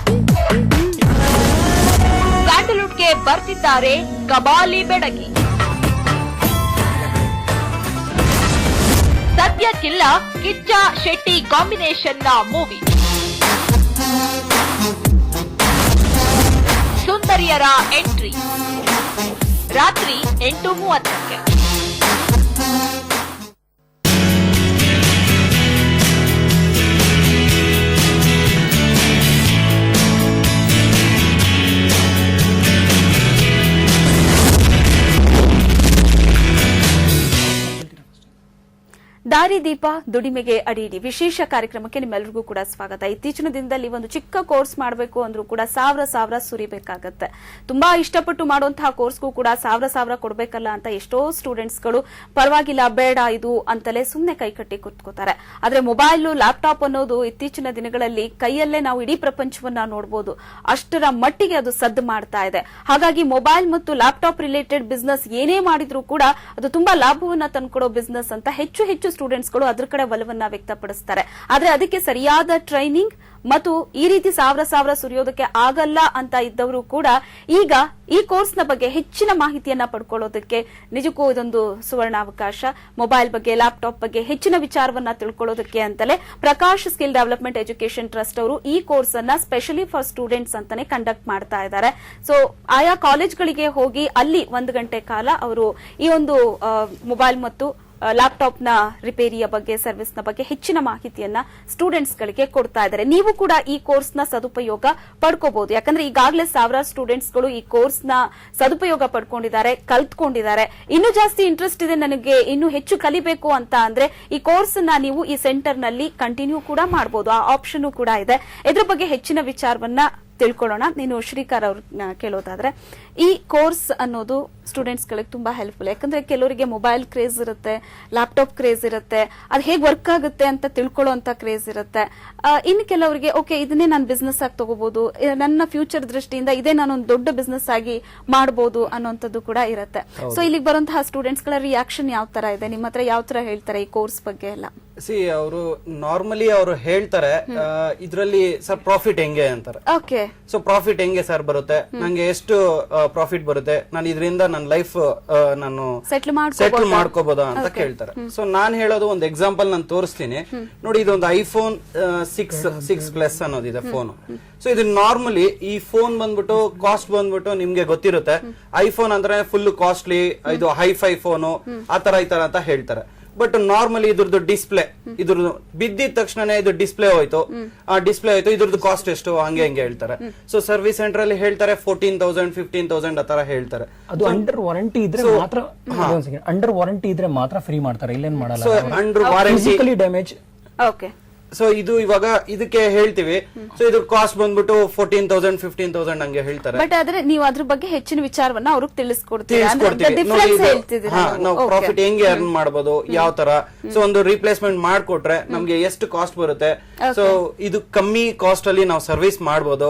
ಸ್ಯಾಂಡಲ್ವುಡ್ಗೆ ಬರ್ತಿದ್ದಾರೆ ಕಬಾಲಿ ಬೆಡಗಿ. ಸದ್ಯಕ್ಕಿಲ್ಲ ಕಿಚ್ಚ ಶೆಟ್ಟಿ ಕಾಂಬಿನೇಷನ್ ನ ಮೂವಿ. ಸುಂದರಿಯರ ಎಂಟ್ರಿ ರಾತ್ರಿ 8:30ಕ್ಕೆ. ದಾರಿದೀಪ ದುಡಿಮೆಗೆ ಅಡಿಡಿ ವಿಶೇಷ ಕಾರ್ಯಕ್ರಮಕ್ಕೆ ನಿಮ್ಮೆಲ್ಲರಿಗೂ ಕೂಡ ಸ್ವಾಗತ. ಇತ್ತೀಚಿನ ದಿನದಲ್ಲಿ ಒಂದು ಚಿಕ್ಕ ಕೋರ್ಸ್ ಮಾಡಬೇಕು ಅಂದ್ರೂ ಕೂಡ ಸಾವಿರ ಸುರಿಬೇಕಾಗತ್ತೆ. ತುಂಬಾ ಇಷ್ಟಪಟ್ಟು ಮಾಡುವಂತಹ ಕೋರ್ಸ್ಗೂ ಕೂಡ ಸಾವಿರ ಕೊಡಬೇಕಲ್ಲ ಅಂತ ಎಷ್ಟೋ ಸ್ಟೂಡೆಂಟ್ಸ್ಗಳು ಪರವಾಗಿಲ್ಲ ಬೇಡ ಇದು ಅಂತಲೇ ಸುಮ್ಮನೆ ಕೈಕಟ್ಟಿ ಕೂತ್ಕೋತಾರೆ. ಆದ್ರೆ ಮೊಬೈಲ್ ಲ್ಯಾಪ್ಟಾಪ್ ಅನ್ನೋದು ಇತ್ತೀಚಿನ ದಿನಗಳಲ್ಲಿ ಕೈಯಲ್ಲೇ ನಾವು ಇಡೀ ಪ್ರಪಂಚವನ್ನ ನೋಡಬಹುದು, ಅಷ್ಟರ ಮಟ್ಟಿಗೆ ಅದು ಸದ್ದು ಮಾಡ್ತಾ ಇದೆ. ಹಾಗಾಗಿ ಮೊಬೈಲ್ ಮತ್ತು ಲ್ಯಾಪ್ಟಾಪ್ ರಿಲೇಟೆಡ್ ಬಿಸ್ನೆಸ್ ಏನೇ ಮಾಡಿದ್ರೂ ಕೂಡ ಅದು ತುಂಬಾ ಲಾಭವನ್ನ ತಂದ್ಕೊಡೋ ಬಿಸ್ನೆಸ್ ಅಂತ ಹೆಚ್ಚು ಸ್ಟೂಡೆಂಟ್ಸ್ಗಳು ಅದ್ರ ಕಡೆ ಒಲವನ್ನ ವ್ಯಕ್ತಪಡಿಸ್ತಾರೆ. ಆದ್ರೆ ಅದಕ್ಕೆ ಸರಿಯಾದ ಟ್ರೈನಿಂಗ್ ಮತ್ತು ಈ ರೀತಿ ಸಾವಿರ ಸುರಿಯೋದಕ್ಕೆ ಆಗಲ್ಲ ಅಂತ ಇದ್ದವರು ಕೂಡ ಈಗ ಈ ಕೋರ್ಸ್ನ ಬಗ್ಗೆ ಹೆಚ್ಚಿನ ಮಾಹಿತಿಯನ್ನ ಪಡ್ಕೊಳ್ಳೋದಕ್ಕೆ ನಿಜಕ್ಕೂ ಇದೊಂದು ಸುವರ್ಣಾವಕಾಶ. ಮೊಬೈಲ್ ಬಗ್ಗೆ, ಲ್ಯಾಪ್ಟಾಪ್ ಬಗ್ಗೆ ಹೆಚ್ಚಿನ ವಿಚಾರವನ್ನ ತಿಳ್ಕೊಳ್ಳೋದಕ್ಕೆ ಅಂತಲೇ Prakash skill development education trust ಅವರು ಈ ಕೋರ್ಸ್ ಅನ್ನ ಸ್ಪೆಷಲಿ ಫಾರ್ ಸ್ಟೂಡೆಂಟ್ಸ್ ಅಂತಾನೆ ಕಂಡಕ್ಟ್ ಮಾಡ್ತಾ ಇದ್ದಾರೆ. ಸೊ ಆಯಾ ಕಾಲೇಜ್ಗಳಿಗೆ ಹೋಗಿ ಅಲ್ಲಿ 1 ಗಂಟೆ ಕಾಲ ಅವರು ಈ ಒಂದು ಮೊಬೈಲ್ ಮತ್ತು ಲ್ಯಾಪ್ಟಾಪ್ ನ ರಿಪೇರಿಯ ಬಗ್ಗೆ, ಸರ್ವಿಸ್ ನ ಬಗ್ಗೆ ಹೆಚ್ಚಿನ ಮಾಹಿತಿಯನ್ನ ಸ್ಟೂಡೆಂಟ್ಸ್ ಗಳಿಗೆ ಕೊಡ್ತಾ ಇದ್ದಾರೆ. ನೀವು ಕೂಡ ಈ ಕೋರ್ಸ್ ನ ಸದುಪಯೋಗ ಪಡ್ಕೋಬಹುದು. ಯಾಕಂದ್ರೆ ಈಗಾಗಲೇ ಸಾವಿರಾರು ಸ್ಟೂಡೆಂಟ್ಸ್ ಗಳು ಈ ಕೋರ್ಸ್ ನ ಸದುಪಯೋಗ ಪಡ್ಕೊಂಡಿದ್ದಾರೆ, ಕಲ್ತ್ಕೊಂಡಿದ್ದಾರೆ. ಇನ್ನೂ ಜಾಸ್ತಿ ಇಂಟ್ರೆಸ್ಟ್ ಇದೆ ನನಗೆ, ಇನ್ನೂ ಹೆಚ್ಚು ಕಲಿಬೇಕು ಅಂತ ಅಂದ್ರೆ ಈ ಕೋರ್ಸ್ ನ ನೀವು ಈ ಸೆಂಟರ್ ನಲ್ಲಿ ಕಂಟಿನ್ಯೂ ಕೂಡ ಮಾಡಬಹುದು. ಆ ಆಪ್ಷನ್ ಕೂಡ ಇದೆ. ಇದ್ರ ಬಗ್ಗೆ ಹೆಚ್ಚಿನ ವಿಚಾರವನ್ನ ತಿಳ್ಕೊಳ್ಳೋಣ. ನೀನು ಶ್ರೀಕಾರ್ ಅವ್ರನ್ನ ಕೇಳೋದಾದ್ರೆ, ಈ ಕೋರ್ಸ್ ಅನ್ನೋದು ಸ್ಟೂಡೆಂಟ್ಸ್ ಗಳಿಗೆ ತುಂಬಾ ಹೆಲ್ಪ್ಫುಲ್. ಯಾಕಂದ್ರೆ ಕೆಲವರಿಗೆ ಮೊಬೈಲ್ ಕ್ರೇಜ್ ಇರುತ್ತೆ, ಲ್ಯಾಪ್ಟಾಪ್ ಕ್ರೇಜ್ ಇರುತ್ತೆ, ಅದು ಹೇಗೆ ವರ್ಕ್ ಆಗುತ್ತೆ ಅಂತ ತಿಳ್ಕೊಳ್ಳೋ ಅಂತ ಕ್ರೇಜ್ ಇರುತ್ತೆ. ಇನ್ನು ಕೆಲವರಿಗೆ ಓಕೆ ಇದನ್ನೇ ನಾನು ಬಿಸ್ನೆಸ್ ಆಗಿ ತಗೋಬಹುದು, ನನ್ನ ಫ್ಯೂಚರ್ ದೃಷ್ಟಿಯಿಂದ ಇದೇ ನಾನೊಂದು ದೊಡ್ಡ ಬಿಸ್ನೆಸ್ ಆಗಿ ಮಾಡಬಹುದು ಅನ್ನೋಂಥದ್ದು ಕೂಡ ಇರುತ್ತೆ. ಸೊ ಇಲ್ಲಿಗೆ ಬರುವಂತಹ ಸ್ಟೂಡೆಂಟ್ಸ್ ಗಳ ರಿಯಾಕ್ಷನ್ ಯಾವ ತರ ಇದೆ, ನಿಮ್ಮ ಹತ್ರ ಯಾವ ತರ ಹೇಳ್ತಾರೆ ಈ ಕೋರ್ಸ್ ಬಗ್ಗೆ ಎಲ್ಲ? ಅವರು ನಾರ್ಮಲಿ ಅವರು ಹೇಳ್ತಾರೆ ಇದ್ರಲ್ಲಿ ಸರ್ ಪ್ರಾಫಿಟ್ ಹೆಂಗೆ ಅಂತಾರೆ. ಓಕೆ, ಸೊ ಪ್ರಾಫಿಟ್ ಹೆಂಗೆ ಸರ್ ಬರುತ್ತೆ, ನಂಗೆ ಎಷ್ಟು ಪ್ರಾಫಿಟ್ ಬರುತ್ತೆ, ನಾನು ಇದರಿಂದ ನನ್ನ ಲೈಫ್ ನಾನು ಸೆಟ್ಲ್ ಮಾಡ್ಕೋಬಹುದಾ ಅಂತ ಕೇಳ್ತಾರೆ. ಸೊ ನಾನ್ ಹೇಳೋದು ಒಂದು ಎಕ್ಸಾಂಪಲ್ ನಾನು ತೋರಿಸ್ತೀನಿ ನೋಡಿ. ಇದೊಂದು ಐಫೋನ್ 6 ಅನ್ನೋದಿದೆ ಫೋನ್. ಸೊ ಇದು ನಾರ್ಮಲಿ ಈ ಫೋನ್ ಬಂದ್ಬಿಟ್ಟು ಕಾಸ್ಟ್ ಬಂದ್ಬಿಟ್ಟು ನಿಮ್ಗೆ ಗೊತ್ತಿರುತ್ತೆ, ಐಫೋನ್ ಅಂದ್ರೆ ಫುಲ್ ಕಾಸ್ಟ್ಲಿ, ಇದು ಹೈಫೈ ಫೋನು ಆ ತರ ಈ ತರ ಅಂತ ಹೇಳ್ತಾರೆ. ಬಟ್ ನಾರ್ಮಲಿ ಇದ್ರದ್ದು ಡಿಸ್ಪ್ಲೇ, ಇದ್ರದ್ದು ಬಿದ್ದಿದ ತಕ್ಷಣ ಇದು ಡಿಸ್ಪ್ಲೇ ಹೋಯ್ತು, ಇದ್ರದ್ದು ಕಾಸ್ಟ್ ಎಷ್ಟು ಹಂಗೆ ಹಂಗೆ ಹೇಳ್ತಾರೆ. ಸೊ ಸರ್ವಿಸ್ ಸೆಂಟರ್ ಅಲ್ಲಿ ಹೇಳ್ತಾರೆ 14,000 15,000 ಆ ತರ ಹೇಳ್ತಾರೆ. ಅದು ಅಂಡರ್ ವಾರಂಟಿ ಇದ್ರೆ ಮಾತ್ರ, ಅಂಡರ್ ವಾರಂಟಿ ಇದ್ರೆ ಮಾತ್ರ ಫ್ರೀ ಮಾಡ್ತಾರೆ, ಇಲ್ಲೇನ್ ಮಾಡಲ್ಲ. So under warranty damage. Okay, so ಇದು ಇವಾಗ ಇದಕ್ಕೆ ಹೇಳ್ತೀವಿ. ಸೊ ಇದ್ರ ಕಾಸ್ಟ್ ಬಂದ್ಬಿಟ್ಟು 14,000 15,000 ಹಂಗೆ ಹೇಳ್ತಾರೆ. ಬಟ್ ಆದ್ರೆ ನೀವು ಅದ್ರ ಬಗ್ಗೆ ಹೆಚ್ಚಿನ ವಿಚಾರವನ್ನ ಅವ್ರಿಗೆ ತಿಳಿಸ್ಕೊಡ್ತೀವಿ. ನಾವು ಪ್ರಾಫಿಟ್ ಹೆಂಗೆ ಅರ್ನ್ ಮಾಡಬಹುದು, ಯಾವ ತರ. ಸೊ ಒಂದು ರಿಪ್ಲೇಸ್ಮೆಂಟ್ ಮಾಡ್ಕೊಟ್ರೆ ನಮ್ಗೆ ಎಷ್ಟು ಕಾಸ್ಟ್ ಬರುತ್ತೆ. ಸೊ ಇದು ಕಮ್ಮಿ ಕಾಸ್ಟ್ ಅಲ್ಲಿ ನಾವು ಸರ್ವಿಸ್ ಮಾಡಬಹುದು,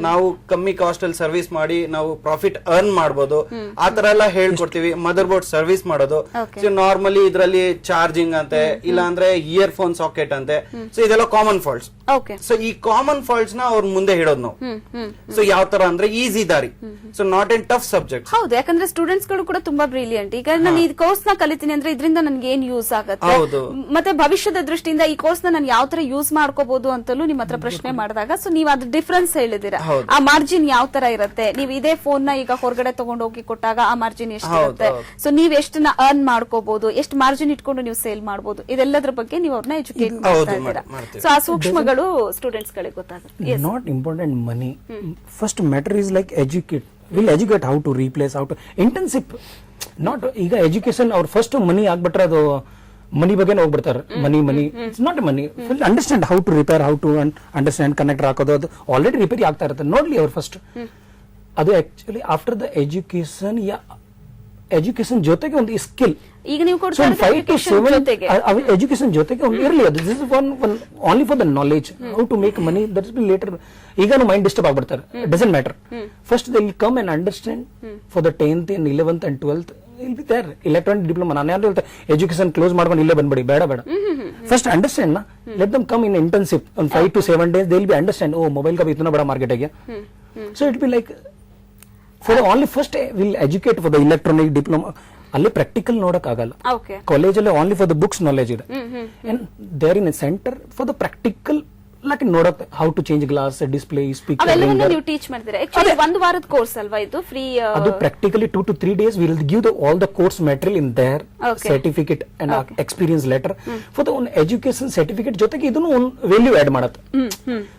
ನಾವು ಕಮ್ಮಿ ಕಾಸ್ಟ್ ಅಲ್ಲಿ ಸರ್ವಿಸ್ ಮಾಡಿ ನಾವು ಪ್ರಾಫಿಟ್ ಅರ್ನ್ ಮಾಡಬಹುದು, ಆ ತರ ಎಲ್ಲ ಹೇಳ್ಕೊಡ್ತೀವಿ. ಮದರ್ ಬೋರ್ಡ್ ಸರ್ವಿಸ್ ಮಾಡೋದು. ಸೊ ನಾರ್ಮಲಿ ಇದ್ರಲ್ಲಿ ಚಾರ್ಜಿಂಗ್ ಅಂತೆ, ಇಲ್ಲ ಅಂದ್ರೆ ಇಯರ್ ಫೋನ್ ಸಾಕೆಟ್ ಅಂತೆ. ಸೊ ಇದೆಲ್ಲ ಕಾಮನ್ ಫಾಲ್ಟ್ಸ್. ಸೊ ಈ ಕಾಮನ್ ಫಾಲ್ಟ್ಸ್ ನ ಅವ್ರ ಮುಂದೆ ಹೇಳೋದು ನಾವು. ಸೊ ಯಾವ ತರ ಅಂದ್ರೆ ಈಸಿ ದಾರಿ, so not an tough subject. ಹೌದು, ಯಾಕಂದ್ರೆ ಸ್ಟೂಡೆಂಟ್ಸ್ ಗಳು ಕೂಡ ತುಂಬಾ ಬ್ರಿಲಿಯಂಟ್. ಈಗ ನಾನು ಈ ಕೋರ್ಸ್ ನ ಕಲಿತೀನಿ ಅಂದ್ರೆ ಇದರಿಂದ ನನ್ಗೆ ಏನ್ ಯೂಸ್ ಆಗುತ್ತೆ, ಮತ್ತೆ ಭವಿಷ್ಯದ ದೃಷ್ಟಿಯಿಂದ ಈ ಕೋರ್ಸ್ ನ ನಾನು ಯಾವ ತರ ಯೂಸ್ ಮಾಡ್ಕೋಬಹುದು ಅಂತಲೂ ನಿಮ್ ಹತ್ರ ಪ್ರಶ್ನೆ ಮಾಡಿದಾಗ ಸೊ ನೀವ್ ಅದ್ರ ಡಿಫ್ರೆನ್ಸ್ ಹೇಳಿದಿರಾ. ಆ ಮಾರ್ಜಿನ್ ಯಾವ ತರ ಇರುತ್ತೆ, ನೀವು ಇದೇ ಫೋನ್ ನ ಈಗ ಹೊರಗಡೆ ತಗೊಂಡು ಹೋಗಿ ಕೊಟ್ಟಾಗ ಆ ಮಾರ್ಜಿನ್ ಎಷ್ಟು ಇರುತ್ತೆ, ಸೊ ನೀವ್ ಎಷ್ಟನ್ನ ಅರ್ನ್ ಮಾಡ್ಕೋಬಹುದು, ಎಷ್ಟು ಮಾರ್ಜಿನ್ ಇಟ್ಕೊಂಡು ನೀವು ಸೇಲ್ ಮಾಡಬಹುದು, ಇದೆಲ್ಲದ್ರ ಬಗ್ಗೆ ನೀವು ಅವ್ರನ್ನ ಎಜುಕೇಟ್ ಮಾಡ್ತಾ ಇದ್ದೀರಾ. ಸೊ ಆ ಸೂಕ್ಷ್ಮಗಳು ಸ್ಟೂಡೆಂಟ್ಸ್ ಗಳಿಗೆ ಗೊತ್ತಾಗುತ್ತೆ. Not important money, first matter is like educate. Will educate how to replace, how to internship. Not ಈಗ ಎಜುಕೇಶನ್ ಅವ್ರು ಫಸ್ಟ್ ಮನಿ ಆಗ್ಬಿಟ್ರೆ ಅದು ಮನಿ ಬಗ್ಗೆ ಹೋಗ್ಬಿಡ್ತಾರೆ. Money it's not money. Full understand how to repair, how to understand connector ಹಾಕೋದು, ಅದು already repair ಆಗ್ತಾ ಇರುತ್ತೆ. ನೋಡ್ಲಿ ಅವ್ರು ಫಸ್ಟ್. ಅದು actually after the education, education ಜೊತೆಗೆ ಒಂದು ಸ್ಕಿಲ್. ಈಗ ನೀವು ಎಜುಕೇಶನ್ ಜೊತೆಗೆ ಒಂದು ಇರಲಿ. ಅದು this is only for the knowledge, how to make money. That is be later. ಈಗ ಮೈಂಡ್ ಡಿಸ್ಟರ್ಬ್ ಆಗ್ಬಿಡ್ತಾರೆ. Doesn't matter. First they will come and understand for the 10th and 11th and 12th will be there. Electronic diploma ನಾನು ಯಾರು ಹೇಳ್ತಾರೆ education close ಮಾಡ್ಕೊಂಡು ಇಲ್ಲೇ ಬಂದ್ಬಿಡಿ, ಬೇಡ. First understand. Let them come in internship ಒಂದು 5 to 7 days. They will be understand, ಓ mobile का भी इतना बड़ा मार्केट है क्या. So it will be like for the only first will educate for the electronic diploma. ಅಲ್ಲಿ ಪ್ರಾಕ್ಟಿಕಲ್ ನೋಡಕ್ ಆಗಲ್ಲ. ಕಾಲೇಜಲ್ಲಿ only for the books knowledge ಇದೆ. And there in a centre for the practical like ನೋಡಕ್ how to change glass, display, speaker ನೀವು teach ಮಾಡ್ತೀರಾ. Actually ಒಂದು ವಾರದ ಕೋರ್ಸ್ ಅಲ್ವಾ ಇದು? ಫ್ರೀ. ಅದು practically 2 to 3 days will give the all the course material in there certificate and experience letter for the one education certificate ಜೊತೆಗೆ ಇದನ್ನು ಒಂದು ವ್ಯಾಲ್ಯೂ ಆಡ್ ಮಾಡುತ್ತೆ.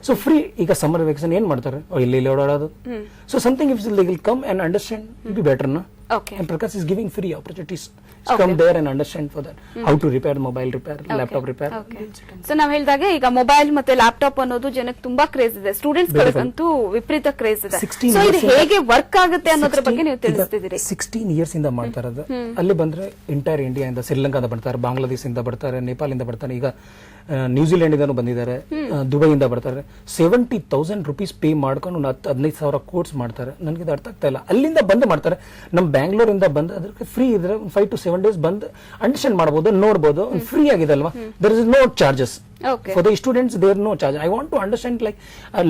So free. ಈಗ ಸಮ್ಮರ್ ವೆಕೇಶನ್ ಏನ್ ಮಾಡ್ತಾರೆ, ಇಲ್ಲಿ ಓಡಾಡೋದು. So something if they will come and understand will be better. Okay. And Prakash is giving free opportunities. Come there and understand for that. How to repair mobile repair, laptop repair. So ನಾವ್ ಹೇಳಿದಾಗ ಈಗ mobile ಮತ್ತೆ laptop ಅನ್ನೋದು ಜನಕ್ಕೆ ತುಂಬಾ craze ಇದೆ, students ಗಳಿಗಂತೂ ವಿಪರೀತ craze ಇದೆ. ಸೊ ಇದು ಹೇಗೆ ವರ್ಕ್ ಆಗುತ್ತೆ ಅನ್ನೋದ್ರ ಬಗ್ಗೆ ನೀವು ತಿಳಿಸ್ತಿದ್ದೀರಿ. 16 years ಇಂದ ಮಾಡ್ತಾ ಇರೋದು. ಅಲ್ಲಿ ಬಂದ್ರೆ ಎಂಟೈರ್ ಇಂಡಿಯಾ ಇಂದ, ಶ್ರೀಲಂಕಾದ ಬರ್ತಾರೆ, ಬಾಂಗ್ಲಾದೇಶದಿಂದ ಬರ್ತಾರೆ, ನೇಪಾಳಿಂದ ಬರ್ತಾರೆ, ಈಗ ನ್ಯೂಜಿಲೆಂಡ್ ಇಂದನೂ ಬಂದಿದ್ದಾರೆ, ದುಬೈಯಿಂದ ಬರ್ತಾರೆ. 70,000 rupees ಪೇ ಮಾಡ್ಕೊಂಡು 15,000 ಕೋರ್ಸ್ ಮಾಡ್ತಾರೆ. ನನಗೆ ಇದು ಅರ್ಥ ಆಗ್ತಾ ಇಲ್ಲ. ಅಲ್ಲಿಂದ ಬಂದು ಮಾಡ್ತಾರೆ. ನಮ್ಮ ಬ್ಯಾಂಗ್ಳೂರ್ ಇಂದ ಬಂದು ಅದಕ್ಕೆ ಫ್ರೀ ಇದ್ರೆ 5 to 7 days ಬಂದು ಅಂಡರ್ಸ್ಟ್ಯಾಂಡ್ ಮಾಡಬಹುದು, ನೋಡಬಹುದು. ಫ್ರೀ ಆಗಿದೆ ಅಲ್ವಾ. There is no charges. For the students there is no charge. I want to understand, like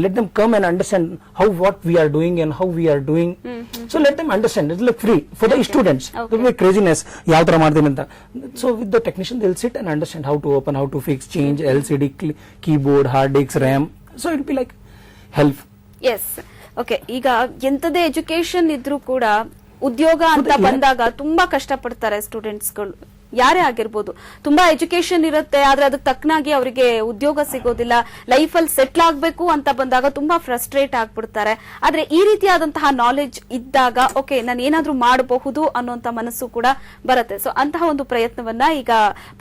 let them come and understand what we are doing and how we are doing. So let them understand. It's like free for the students. There will be craziness yav tara ಮಾಡ್ತೀನಿ ಅಂತ. So with the technician they'll sit and understand how to open, how to fix, change LCD, keyboard, hard disk, RAM. So it will be like help. Yes. Okay. ಈಗ ಎಂತದೇ education ಇದ್ರೂ ಕೂಡ ಉದ್ಯೋಗ ಅಂತ ಬಂದಾಗ ತುಂಬಾ ಕಷ್ಟ ಪಡ್ತಾರೆ ಸ್ಟೂಡೆಂಟ್ಸ್ ಗಳು. ಯಾರೇ ಆಗಿರ್ಬೋದು. ತುಂಬಾ ಎಜುಕೇಶನ್ ಇರುತ್ತೆ, ಆದ್ರೆ ಅದಕ್ಕೆ ತಕ್ಕನಾಗಿ ಅವರಿಗೆ ಉದ್ಯೋಗ ಸಿಗೋದಿಲ್ಲ. ಲೈಫ್ ಅಲ್ಲಿ ಸೆಟ್ಲ್ ಆಗ್ಬೇಕು ಅಂತ ಬಂದಾಗ ತುಂಬಾ ಫ್ರಸ್ಟ್ರೇಟ್ ಆಗ್ಬಿಡ್ತಾರೆ. ಆದ್ರೆ ಈ ರೀತಿಯಾದಂತಹ ನಾಲೆಜ್ ಇದ್ದಾಗ ಓಕೆ ನಾನು ಏನಾದ್ರೂ ಮಾಡಬಹುದು ಅನ್ನೋಂತ ಮನಸ್ಸು ಕೂಡ ಬರುತ್ತೆ. ಸೊ ಅಂತಹ ಒಂದು ಪ್ರಯತ್ನವನ್ನ ಈಗ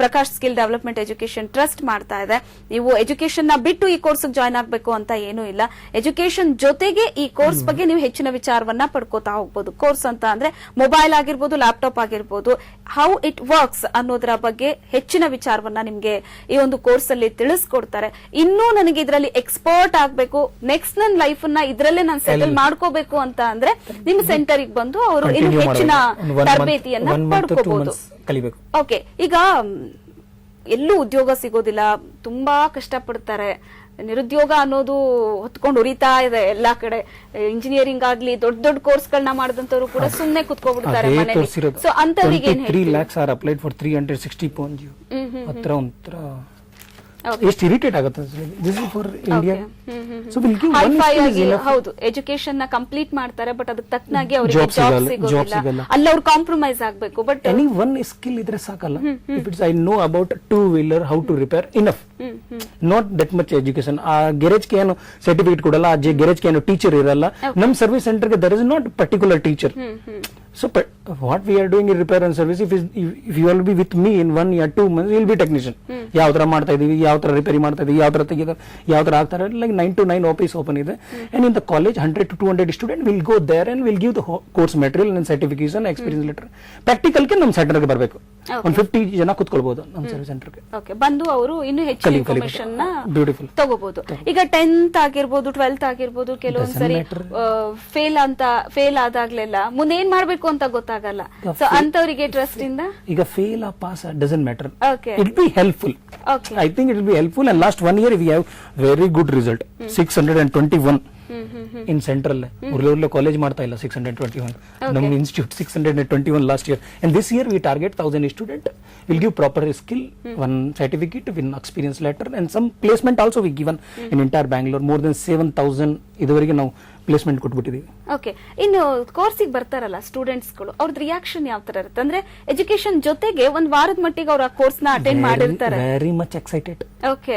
Prakash skill development education trust ಮಾಡ್ತಾ ಇದೆ. ನೀವು ಎಜುಕೇಶನ್ ನ ಬಿಟ್ಟು ಈ ಕೋರ್ಸ್ ಜಾಯ್ನ್ ಆಗ್ಬೇಕು ಅಂತ ಏನೂ ಇಲ್ಲ. ಎಜುಕೇಶನ್ ಜೊತೆಗೆ ಈ ಕೋರ್ಸ್ ಬಗ್ಗೆ ನೀವು ಹೆಚ್ಚಿನ ವಿಚಾರವನ್ನ ಪಡ್ಕೋತಾ ಹೋಗ್ಬೋದು. ಕೋರ್ಸ್ ಅಂತ ಅಂದ್ರೆ ಮೊಬೈಲ್ ಆಗಿರ್ಬೋದು, ಲ್ಯಾಪ್ಟಾಪ್ ಆಗಿರ್ಬೋದು, ಹೌ ಇಟ್ ವರ್ಕ್ಸ್ ಅನ್ನೋದರ ಬಗ್ಗೆ ಹೆಚ್ಚಿನ ವಿಚಾರವನ್ನ ನಿಮ್ಗೆ ಈ ಒಂದು ಕೋರ್ಸ್ ಅಲ್ಲಿ ತಿಳಿಸ್ಕೊಡ್ತಾರೆ. ಇನ್ನೂ ನನಗೆ ಇದರಲ್ಲಿ ಎಕ್ಸ್ಪರ್ಟ್ ಆಗ್ಬೇಕು, ನೆಕ್ಸ್ಟ್ ನನ್ನ ಲೈಫ್ ಅನ್ನ ಇದರಲ್ಲೇ ನಾನು ಸೆಟಲ್ ಮಾಡ್ಕೋಬೇಕು ಅಂತ ಅಂದ್ರೆ ನಿಮ್ಮ ಸೆಂಟರ್ ಬಂದು ಅವರು ಇನ್ನು ಹೆಚ್ಚಿನ ತರಬೇತಿಯನ್ನ ಪಡ್ಕೋಬಹುದು. ಕಲಿಬೇಕು. ಓಕೆ, ಈಗ ಎಲ್ಲೂ ಉದ್ಯೋಗ ಸಿಗೋದಿಲ್ಲ, ತುಂಬಾ ಕಷ್ಟಪಡ್ತಾರೆ. ನಿರುದ್ಯೋಗ ಅನ್ನೋದು ಹೊತ್ಕೊಂಡು ಉರಿತಾ ಇದೆ ಎಲ್ಲಾ ಕಡೆ. ಇಂಜಿನಿಯರಿಂಗ್ ಆಗ್ಲಿ ದೊಡ್ಡ ದೊಡ್ಡ ಕೋರ್ಸ್ ಗಳನ್ನ ಮಾಡಿದಂತವ್ರು ಕೂಡ ಸುಮ್ನೆ ಕುತ್ಕೋಬಿಡ್ತಾರೆ ಮನೇಲಿ. ಸೊ ಅಂತವ್ರಿಗೆ ಏನ್ 3 lakhs are applied for 360 pounds. ಹತ್ರ ಒಂಥರ ಎಷ್ಟು ಇರಿಟೇಟ್ ಆಗುತ್ತೆ. This is for India. So will give one skill. ಹೌದು, ಎಜುಕೇಶನ್ ನ ಕಂಪ್ಲೀಟ್ ಮಾಡ್ತಾರೆ, ಬಟ್ ಅದಕ್ಕೆ ತಕ್ಕನಾಗಿ ಅವರಿಗೆ Job ಜಾಬ್ ಸಿಗಲ್ಲ. ಸಿಗೋದಿಲ್ಲ. ಅಲ್ಲಿ ಅವ್ರು ಕಾಂಪ್ರಮೈಸ್ ಆಗ್ಬೇಕು. ಬಟ್ ಎನಿ ಒನ್ ಸ್ಕಿಲ್ ಇದ್ರೆ ಸಾಕಲ್ಲ. If it's I know about 2-wheeler how to repair enough, not that much education. ಆ ಗೆರೇಜ್ ಗೆ ಏನು ಸರ್ಟಿಫಿಕೇಟ್ ಕೊಡಲ್ಲ, ಆ ಗೆರೇಜ್ ಗೆ ಏನು ಟೀಚರ್ ಇರಲ್ಲ. ನಮ್ ಸರ್ವಿಸ್ ಸೆಂಟರ್ ಗೆ there is not particular teacher. So what we are doing in repair and service, if you will be with me in 1 year 2 months, you will be technician. ಯಾವ ತರ ಮಾಡ್ತಾ ಇದೀವಿ, ಯಾವ ತರ ರಿಪೇರಿ ಮಾಡ್ತಾ ಇದೀವಿ, ಯಾವ ತರ ತೆಗೆದ, ಯಾವ ತರ ಆಗ್ತಾರೆ. ಲೈಕ್ 9 to 9 ಆಫೀಸ್ ಓಪನ್ ಇದೆ. And in the college 100 to 200 student will go there and will give the course material and certification, experience letter. Practical ಗೆ ನಮ್ಮ ಸೆಂಟರ್ ಗೆ ಬರಬೇಕು. ಒಂದು 50 ಜನ ಕುತ್ಕೊಳ್ಬಹುದು ನಮ್ಮ ಸರ್ವಿಸ್ ಸೆಂಟರ್ ಗೆ. ಓಕೆ, ಬಂದು ಅವರು ಇನ್ನು ಹೆಚ್ಚಿನ ಇನ್ಫಾರ್ಮೇಶನ್ ನ ತಗೋಬಹುದು. ಈಗ 10th ಆಗಿರ್ಬೋದು, 12th ಆಗಿರ್ಬೋದು, ಕೆಲವೊಂದ್ಸರಿ ಫೇಲ್ ಆದಾಗ್ಲೆಲ್ಲ ಮುಂದೆ ಏನ್ ಮಾಡ್ಬೇಕು ಅಂತ ಗೊತ್ತಾಗಲ್ಲ. ಸೊ ಅಂತವರಿಗೆ ಟ್ರಸ್ಟ್ ಇಂದ ಈಗ ಫೇಲ್ ಆ pass doesn't matter. Okay. It will be helpful. Okay. I think it will be helpful. And last 1 year we have very good result. 621 in central. urle college ಮಾಡ್ತಾ ಇಲ್ಲ 621. ನಮ್ಮ institute 621 last year. And this year we target 1000 student. We'll give proper skill, one certificate, one experience letter, and some placement also we given in entire Bangalore. More than 7000 ಇದುವರೆಗೆ ನಾವು placement ಕೊಟ್ಬಿಟ್ಟಿದೀವಿ. Okay, ಇನ್ನು ಕೋರ್ಸಿಗೆ ಬರ್ತಾರಲ್ಲ students ಗಳು, ಅವ್ರದ್ದು reaction ಯಾವ ತರ ಇರುತ್ತೆ? ಅಂದ್ರೆ ಎಜುಕೇಶನ್ ಜೊತೆಗೆ ಒಂದ್ ವಾರದ ಮಟ್ಟಿಗೆ ಅವ್ರ ಕೋರ್ಸ್ ನ ಅಟೆಂಡ್ ಮಾಡಿರ್ತಾರೆ. Very much excited. ಓಕೆ,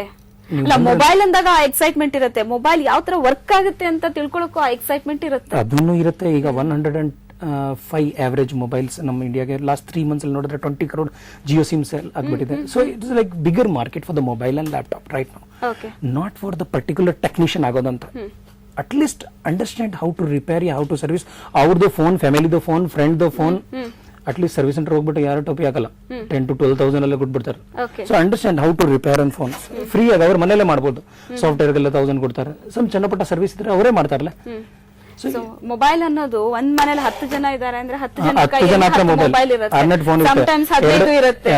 ಅಲ್ಲ ಮೊಬೈಲ್ ಅಂದಾಗ ಆ ಎಕ್ಸೈಟ್ಮೆಂಟ್ ಇರುತ್ತೆ, ಮೊಬೈಲ್ ಯಾವ ತರ ವರ್ಕ್ ಆಗುತ್ತೆ ಅಂತ ತಿಳ್ಕೊಳಕ್ಕೂ ಆ ಎಕ್ಸೈಟ್ಮೆಂಟ್ ಇರುತ್ತೆ. ಅದನ್ನು ಇರುತ್ತೆ. ಈಗ 105 average ಮೊಬೈಲ್ಸ್ ನಮ್ಮ ಇಂಡಿಯಾಗೆ ಲಾಸ್ಟ್ 3 months ಅಲ್ಲಿ ನೋಡಿದ್ರೆ 20 crore ಜಿಯೋ ಸಿಮ್ ಸೇಲ್ ಆಗ್ಬಿಟ್ಟಿದೆ. So it's like bigger market for the mobile and laptop right now. Okay, not for the particular technician ಆಗೋದಂತ. at least understand how to repair, how to service ಅವ್ರದ್ದು phone, ಫ್ಯಾಮಿಲಿದು phone, ಫ್ರೆಂಡ್ದು phone. At least service centre ಹೋಗ್ಬಿಟ್ಟು ಯಾರು ಟೋಪಿ ಹಾಕಲ್ಲ, 10 to 12,000 ಎಲ್ಲ ಕೊಟ್ಬಿಡ್ತಾರೆ. So understand how to repair and phone free ಆಗಿ ಅವ್ರ ಮನೇಲೆ ಮಾಡ್ಬೋದು. ಸಾಫ್ಟ್ವೇರ್ಗೆಲ್ಲ 1000 ಕೊಡ್ತಾರೆ. ಸಮ್ ಸಣ್ಣ ಪುಟ್ಟ ಸರ್ವಿಸ್ ಇದ್ರೆ ಅವರೇ ಮಾಡ್ತಾರಲ್ಲ. ಸೊ ಮೊಬೈಲ್ ಅನ್ನೋದು ಒಂದ್ ಮನೇಲಿ 10 ಜನ ಇದಾರೆ ಅಂದ್ರೆ 10 ಜನ ಮೊಬೈಲ್ ಇರುತ್ತೆ, ಸಮಟೈಮ್ಸ್ 15 ಇರುತ್ತೆ,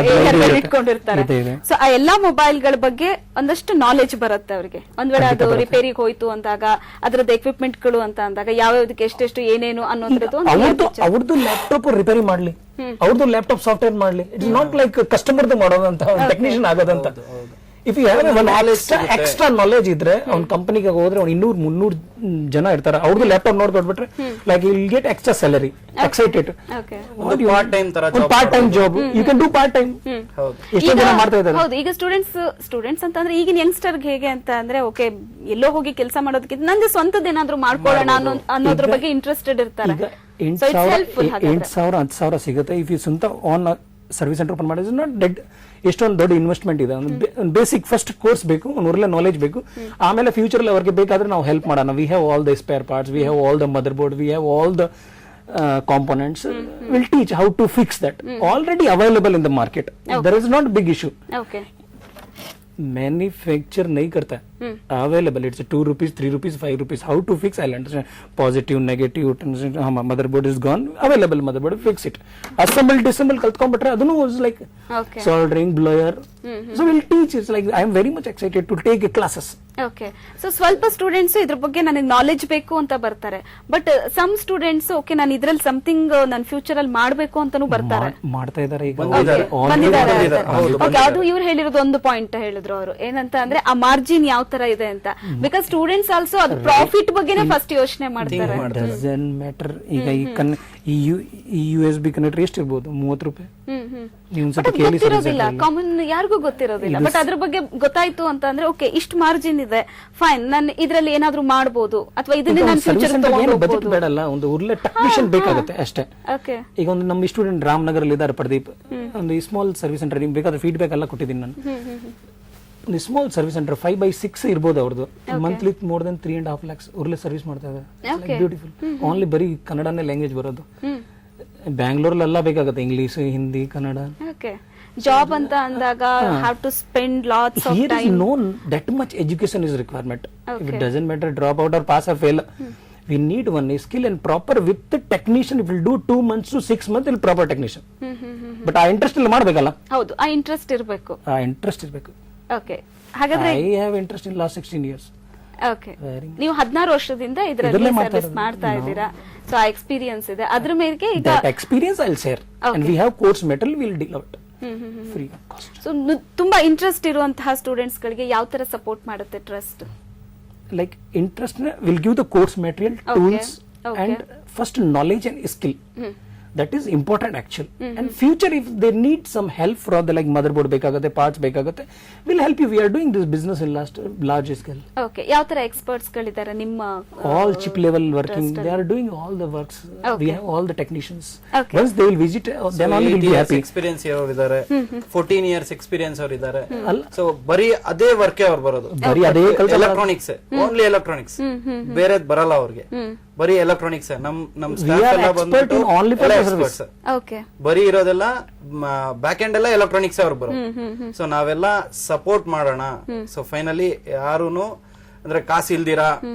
ಇಟ್ಕೊಂಡಿರ್ತಾರೆ. ಸೊ ಆ ಎಲ್ಲಾ ಮೊಬೈಲ್ ಗಳ ಬಗ್ಗೆ ಒಂದಷ್ಟು ನಾಲೆಜ್ ಬರುತ್ತೆ ಅವ್ರಿಗೆ. ಒಂದ್ ವೇಳೆ ಅದು ರಿಪೇರಿಗೆ ಹೋಯ್ತು ಅಂದಾಗ ಅದ್ರದ್ದು ಎಕ್ವಿಪ್ಮೆಂಟ್ ಗಳು ಅಂತ ಅಂದಾಗ ಯಾವ್ಯಾವ್ದಕ್ಕೆ ಎಷ್ಟೆಷ್ಟು ಏನೇನು ಅನ್ನೋದ್ರದ್ದು ಅವ್ರದ್ದು ಲ್ಯಾಪ್ಟಾಪ್ ರಿಪೇರಿ ಮಾಡ್ಲಿ, ಅವ್ರದ್ದು ಲ್ಯಾಪ್ಟಾಪ್ ಸಾಫ್ಟ್ವೇರ್ ಮಾಡ್ಲಿ. ಇಟ್ಸ್ ನಾಟ್ ಲೈಕ್ ಕಸ್ಟಮರ್ದು ಮಾಡೋದಂತ, ಟೆಕ್ನಿಷಿಯನ್ ಆಗೋದಂತ. If you have one extra knowledge ಇದ್ರೆ ಅವ್ನ ಕಂಪನಿಗೆ ಹೋದ್ರೆ ಅವ್ನು 200-300 ಜನ ಇರ್ತಾರೆ, ಅವ್ರದ್ದು ಲ್ಯಾಪ್ಟಾಪ್ ನೋಡ್ಕೊಟ್ಬಿಟ್ರೆ like you will get extra salary. Excited. Part time job you can do part time. ಎಷ್ಟೋ ಜನ ಮಾಡ್ತಾ ಇದ್ದಾರೆ. ಹೌದು, ಈಗ ಸ್ಟೂಡೆಂಟ್ಸ್ ಅಂತ ಅಂದ್ರೆ ಈಗಿನ ಯಂಗ್ಸ್ಟರ್ ಹೇಗೆ ಅಂತ ಅಂದ್ರೆ ಓಕೆ ಎಲ್ಲೋ ಹೋಗಿ ಕೆಲಸ ಮಾಡೋದಕ್ಕಿಂತ ನಂದು ಸ್ವಂತದ ಏನಾದ್ರು ಮಾಡ್ಕೊಳ್ಳೋಣ ಅನ್ನೋದ್ರ ಬಗ್ಗೆ ಇಂಟ್ರೆಸ್ಟೆಡ್ ಇರ್ತಾರೆ. 8,000-10,000 ಸಿಗುತ್ತೆ. ಇಫ್ ಯು ಸ್ವಂತ ಆನ್ ಸರ್ವಿಸ್ ಸೆಂಟರ್ ಓಪನ್ ಮಾಡಿದ್ರೆ ನಾಟ್ ಡೆಡ್. ಎಷ್ಟೊಂದು ದೊಡ್ಡ ಇನ್ವೆಸ್ಟ್ಮೆಂಟ್ ಇದೆ. ಬೇಸಿಕ್ ಫಸ್ಟ್ ಕೋರ್ಸ್ ಬೇಕು, ಒಳ್ಳೆ ನಾಲೆಜ್ ಬೇಕು. ಆಮೇಲೆ ಫ್ಯೂಚರ್ ಅಲ್ಲಿ ಅವ್ರಿಗೆ ಬೇಕಾದ್ರೆ ನಾವು ಹೆಲ್ಪ್ ಮಾಡೋಣ. We have all the spare parts, we have all the mother board, we have all the components. We'll teach how to fix that. Already available in the market. There is not big issue. Okay. Manufacture नहीं करता है. Available. It's 2 rupees, 3 rupees, 5 rupees. How to fix? I'll understand. Positive, negative. Motherboard is gone. Available motherboard. Fix it. Assemble, disassemble. कल्त्ಕೊಂಡ್ಬಿಟ್ರೆ ಅದನ್ನು was like soldering, blower. So we'll teach. It's like I am very much excited to take classes. Okay, so ಸ್ವಲ್ಪ students ಇದ್ರ ಬಗ್ಗೆ ನನಗೆ knowledge ಬೇಕು ಅಂತ ಬರ್ತಾರೆ. But some students okay ನಾನು ಇದ್ರಲ್ಲಿ ಸಮಥಿಂಗ್ ನನ್ನ ಫ್ಯೂಚರ್ ಅಲ್ಲಿ ಮಾಡ್ಬೇಕು ಅಂತಾನು ಬರ್ತಾರೆ, ಮಾಡ್ತಾ ಇದ್ದಾರೆ. ಈಗ ಅದು ಇವ್ರು ಹೇಳಿರೋದು ಒಂದು ಪಾಯಿಂಟ್ ಹೇಳಿದ್ರು ಅವರು ಏನಂತ ಅಂದ್ರೆ ಆ ಮಾರ್ಜಿನ್ ಯಾವ ತರ ಇದೆ ಅಂತ. ಬಿಕಾಸ್ ಸ್ಟೂಡೆಂಟ್ಸ್ ಆಲ್ಸೋ ಅದು ಪ್ರಾಫಿಟ್ ಬಗ್ಗೆನೇ ಫಸ್ಟ್ ಯೋಚನೆ ಮಾಡ್ತಾರೆ. Doesn't matter. ಈಗ ಈ USB ಕನೆಕ್ಟರ್ ಎಷ್ಟಿರ್ಬೋದು? 30 ರೂಪಾಯಿ. ನೀವು ಒಂದ್ಸತಿ ಕೇಳಿ. ಗೊತ್ತಿರೋದಿಲ್ಲ, ಕಾಮನ್ ಯಾರಿಗೂ ಗೊತ್ತಿರೋದಿಲ್ಲ. ಬಟ್ ಅದ್ರ ಬಗ್ಗೆ ಗೊತ್ತಾಯ್ತು ಅಂತ ಅಂದ್ರೆ ಓಕೆ, ಇಷ್ಟು ಮಾರ್ಜಿನ್ ಇದೆ, ಫೈನ್, ನಾನು ಇದ್ರಲ್ಲಿ ಏನಾದ್ರೂ ಮಾಡಬಹುದು ಅಥವಾ ಇದನ್ನೇ ನಾನು ಫ್ಯೂಚರ್ ಬಜೆಟ್ ಬೇಡಲ್ಲ, ಒಂದು ಒಳ್ಳೆ ಟೆಕ್ನಿಷಿಯನ್ ಬೇಕಾಗುತ್ತೆ ಅಷ್ಟೇ. ಓಕೆ. ಈಗ ಒಂದು ನಮ್ಮ ಸ್ಟೂಡೆಂಟ್ ರಾಮನಗರ್ ಅಲ್ಲಿ ಇದ್ದಾರೆ, ಪ್ರದೀಪ್. ಒಂದು ಸ್ಮಾಲ್ ಸರ್ವಿಸ್ ಸೆಂಟರ್, ನಿಮ್ಗೆ ಬೇಕಾದ್ರೆ ಫೀಡ್ಬ್ಯಾಕ್ ಎಲ್ಲ ಕೊಟ್ಟಿದ್ದೀನಿ ನಾನು. ಒಂದು ಸ್ಮಾಲ್ ಸರ್ವಿಸ್ ಸೆಂಟರ್ 5/6 ಇರ್ಬೋದು ಅವ್ರದ್ದು. ಮಂತ್ಲಿ ಮೋರ್ ದನ್ 3.5 lakhs ಒಳ್ಳೆ ಸರ್ವಿಸ್ ಮಾಡ್ತಾ ಇದ್ದಾರೆ. ಬ್ಯೂಟಿಫುಲ್. ಓನ್ಲಿ ಬರೀ ಕನ್ನಡನೇ ಲ್ಯಾಂಗ್ವೇಜ್ ಬರೋದು. ಬ್ಯಾಂಗ್ಳೂರಲ್ಲೆಲ್ಲ ಬೇಕಾಗುತ್ತೆ English, Hindi, Kannada. Okay. Job ಅಂತ ಅಂದಾಗ have to spend lots of Here time. is known that much education is requirement. If it doesn't matter drop out or pass or fail, we need one skill and proper with the technician. If will do 2 months to 6 months, will proper technician. But ಆ interest ಅಲ್ಲಿ ಮಾಡ್ಬೇಕಲ್ಲ. ಹೌದು, ಆ interest ಇರಬೇಕು. ಆ interest ಇರಬೇಕು. Okay. ಹಾಗಾದ್ರೆ I have interest in last 16 years. Okay. ನೀವು 16 ವರ್ಷದಿಂದ ಇದರಲ್ಲಿ ಸರ್ವಿಸ್ ಮಾಡ್ತಾ ಇದ್ದೀರಾ. ಸೊ ಆ ಎಕ್ಸ್ಪೀರಿಯನ್ಸ್ ಇದೆ. ಅದ್ರ ಮೇರೆಗೆ ಈಗ That experience I'll share. And we have course material, we'll deal out free of cost. So ತುಂಬಾ ಇಂಟ್ರೆಸ್ಟ್ ಇರುವಂತಹ ಸ್ಟೂಡೆಂಟ್ಸ್ ಗಳಿಗೆ ಯಾವ ತರ ಸಪೋರ್ಟ್ ಮಾಡುತ್ತೆ trust? Like interest will give the course material, tools, and first knowledge and skill. That is important actually. And future if they need some help for the like motherboard ಬೇಕಾಗುತ್ತೆ, parts ಬೇಕಾಗುತ್ತೆ, we'll help you. We are doing this business in large scale. Okay. ಯಾವ ತರ experts ಗಳಿದ್ದಾರೆ ನಿಮ್ಮ? All chip level working, they are doing all the works. We have all the technicians. Once they will visit, then only will be happy. Experience ಇರೋರು ಇದ್ದಾರೆ, 14 years experience ಅವರು ಇದ್ದಾರೆ. So ಬರೀ ಅದೇ work ಅವ್ರು ಬರೋದು, ಬರೀ ಅದೇ ಎಲೆಕ್ಟ್ರಾನಿಕ್ಸ್, ಓನ್ಲಿ ಎಲೆಕ್ಟ್ರಾನಿಕ್ಸ್, ಬೇರೆದ್ ಬರಲ್ಲ ಅವ್ರಿಗೆ. ಬರೀ ಎಲೆಕ್ಟ್ರಾನಿಕ್ಸ್. ನಮ್ ಸ್ಟಾಫ್ ಎಲ್ಲ ಬಂದ್ಬಿಟ್ಟು ಎಕ್ಸ್ಪರ್ಟ್ಸ್. ಓಕೆ. ಬರೀ ಇರೋದೆಲ್ಲ ಬ್ಯಾಕ್ ಎಂಡ್ ಎಲ್ಲ ಎಲೆಕ್ಟ್ರಾನಿಕ್ಸ್ ಅವ್ರು ಬರೋದು. ಸೊ ನಾವೆಲ್ಲ ಸಪೋರ್ಟ್ ಮಾಡೋಣ. ಸೊ ಫೈನಲಿ ಯಾರೂನು ಅಂದ್ರೆ ಕಾಸು ಇಲ್ದಿರಾ,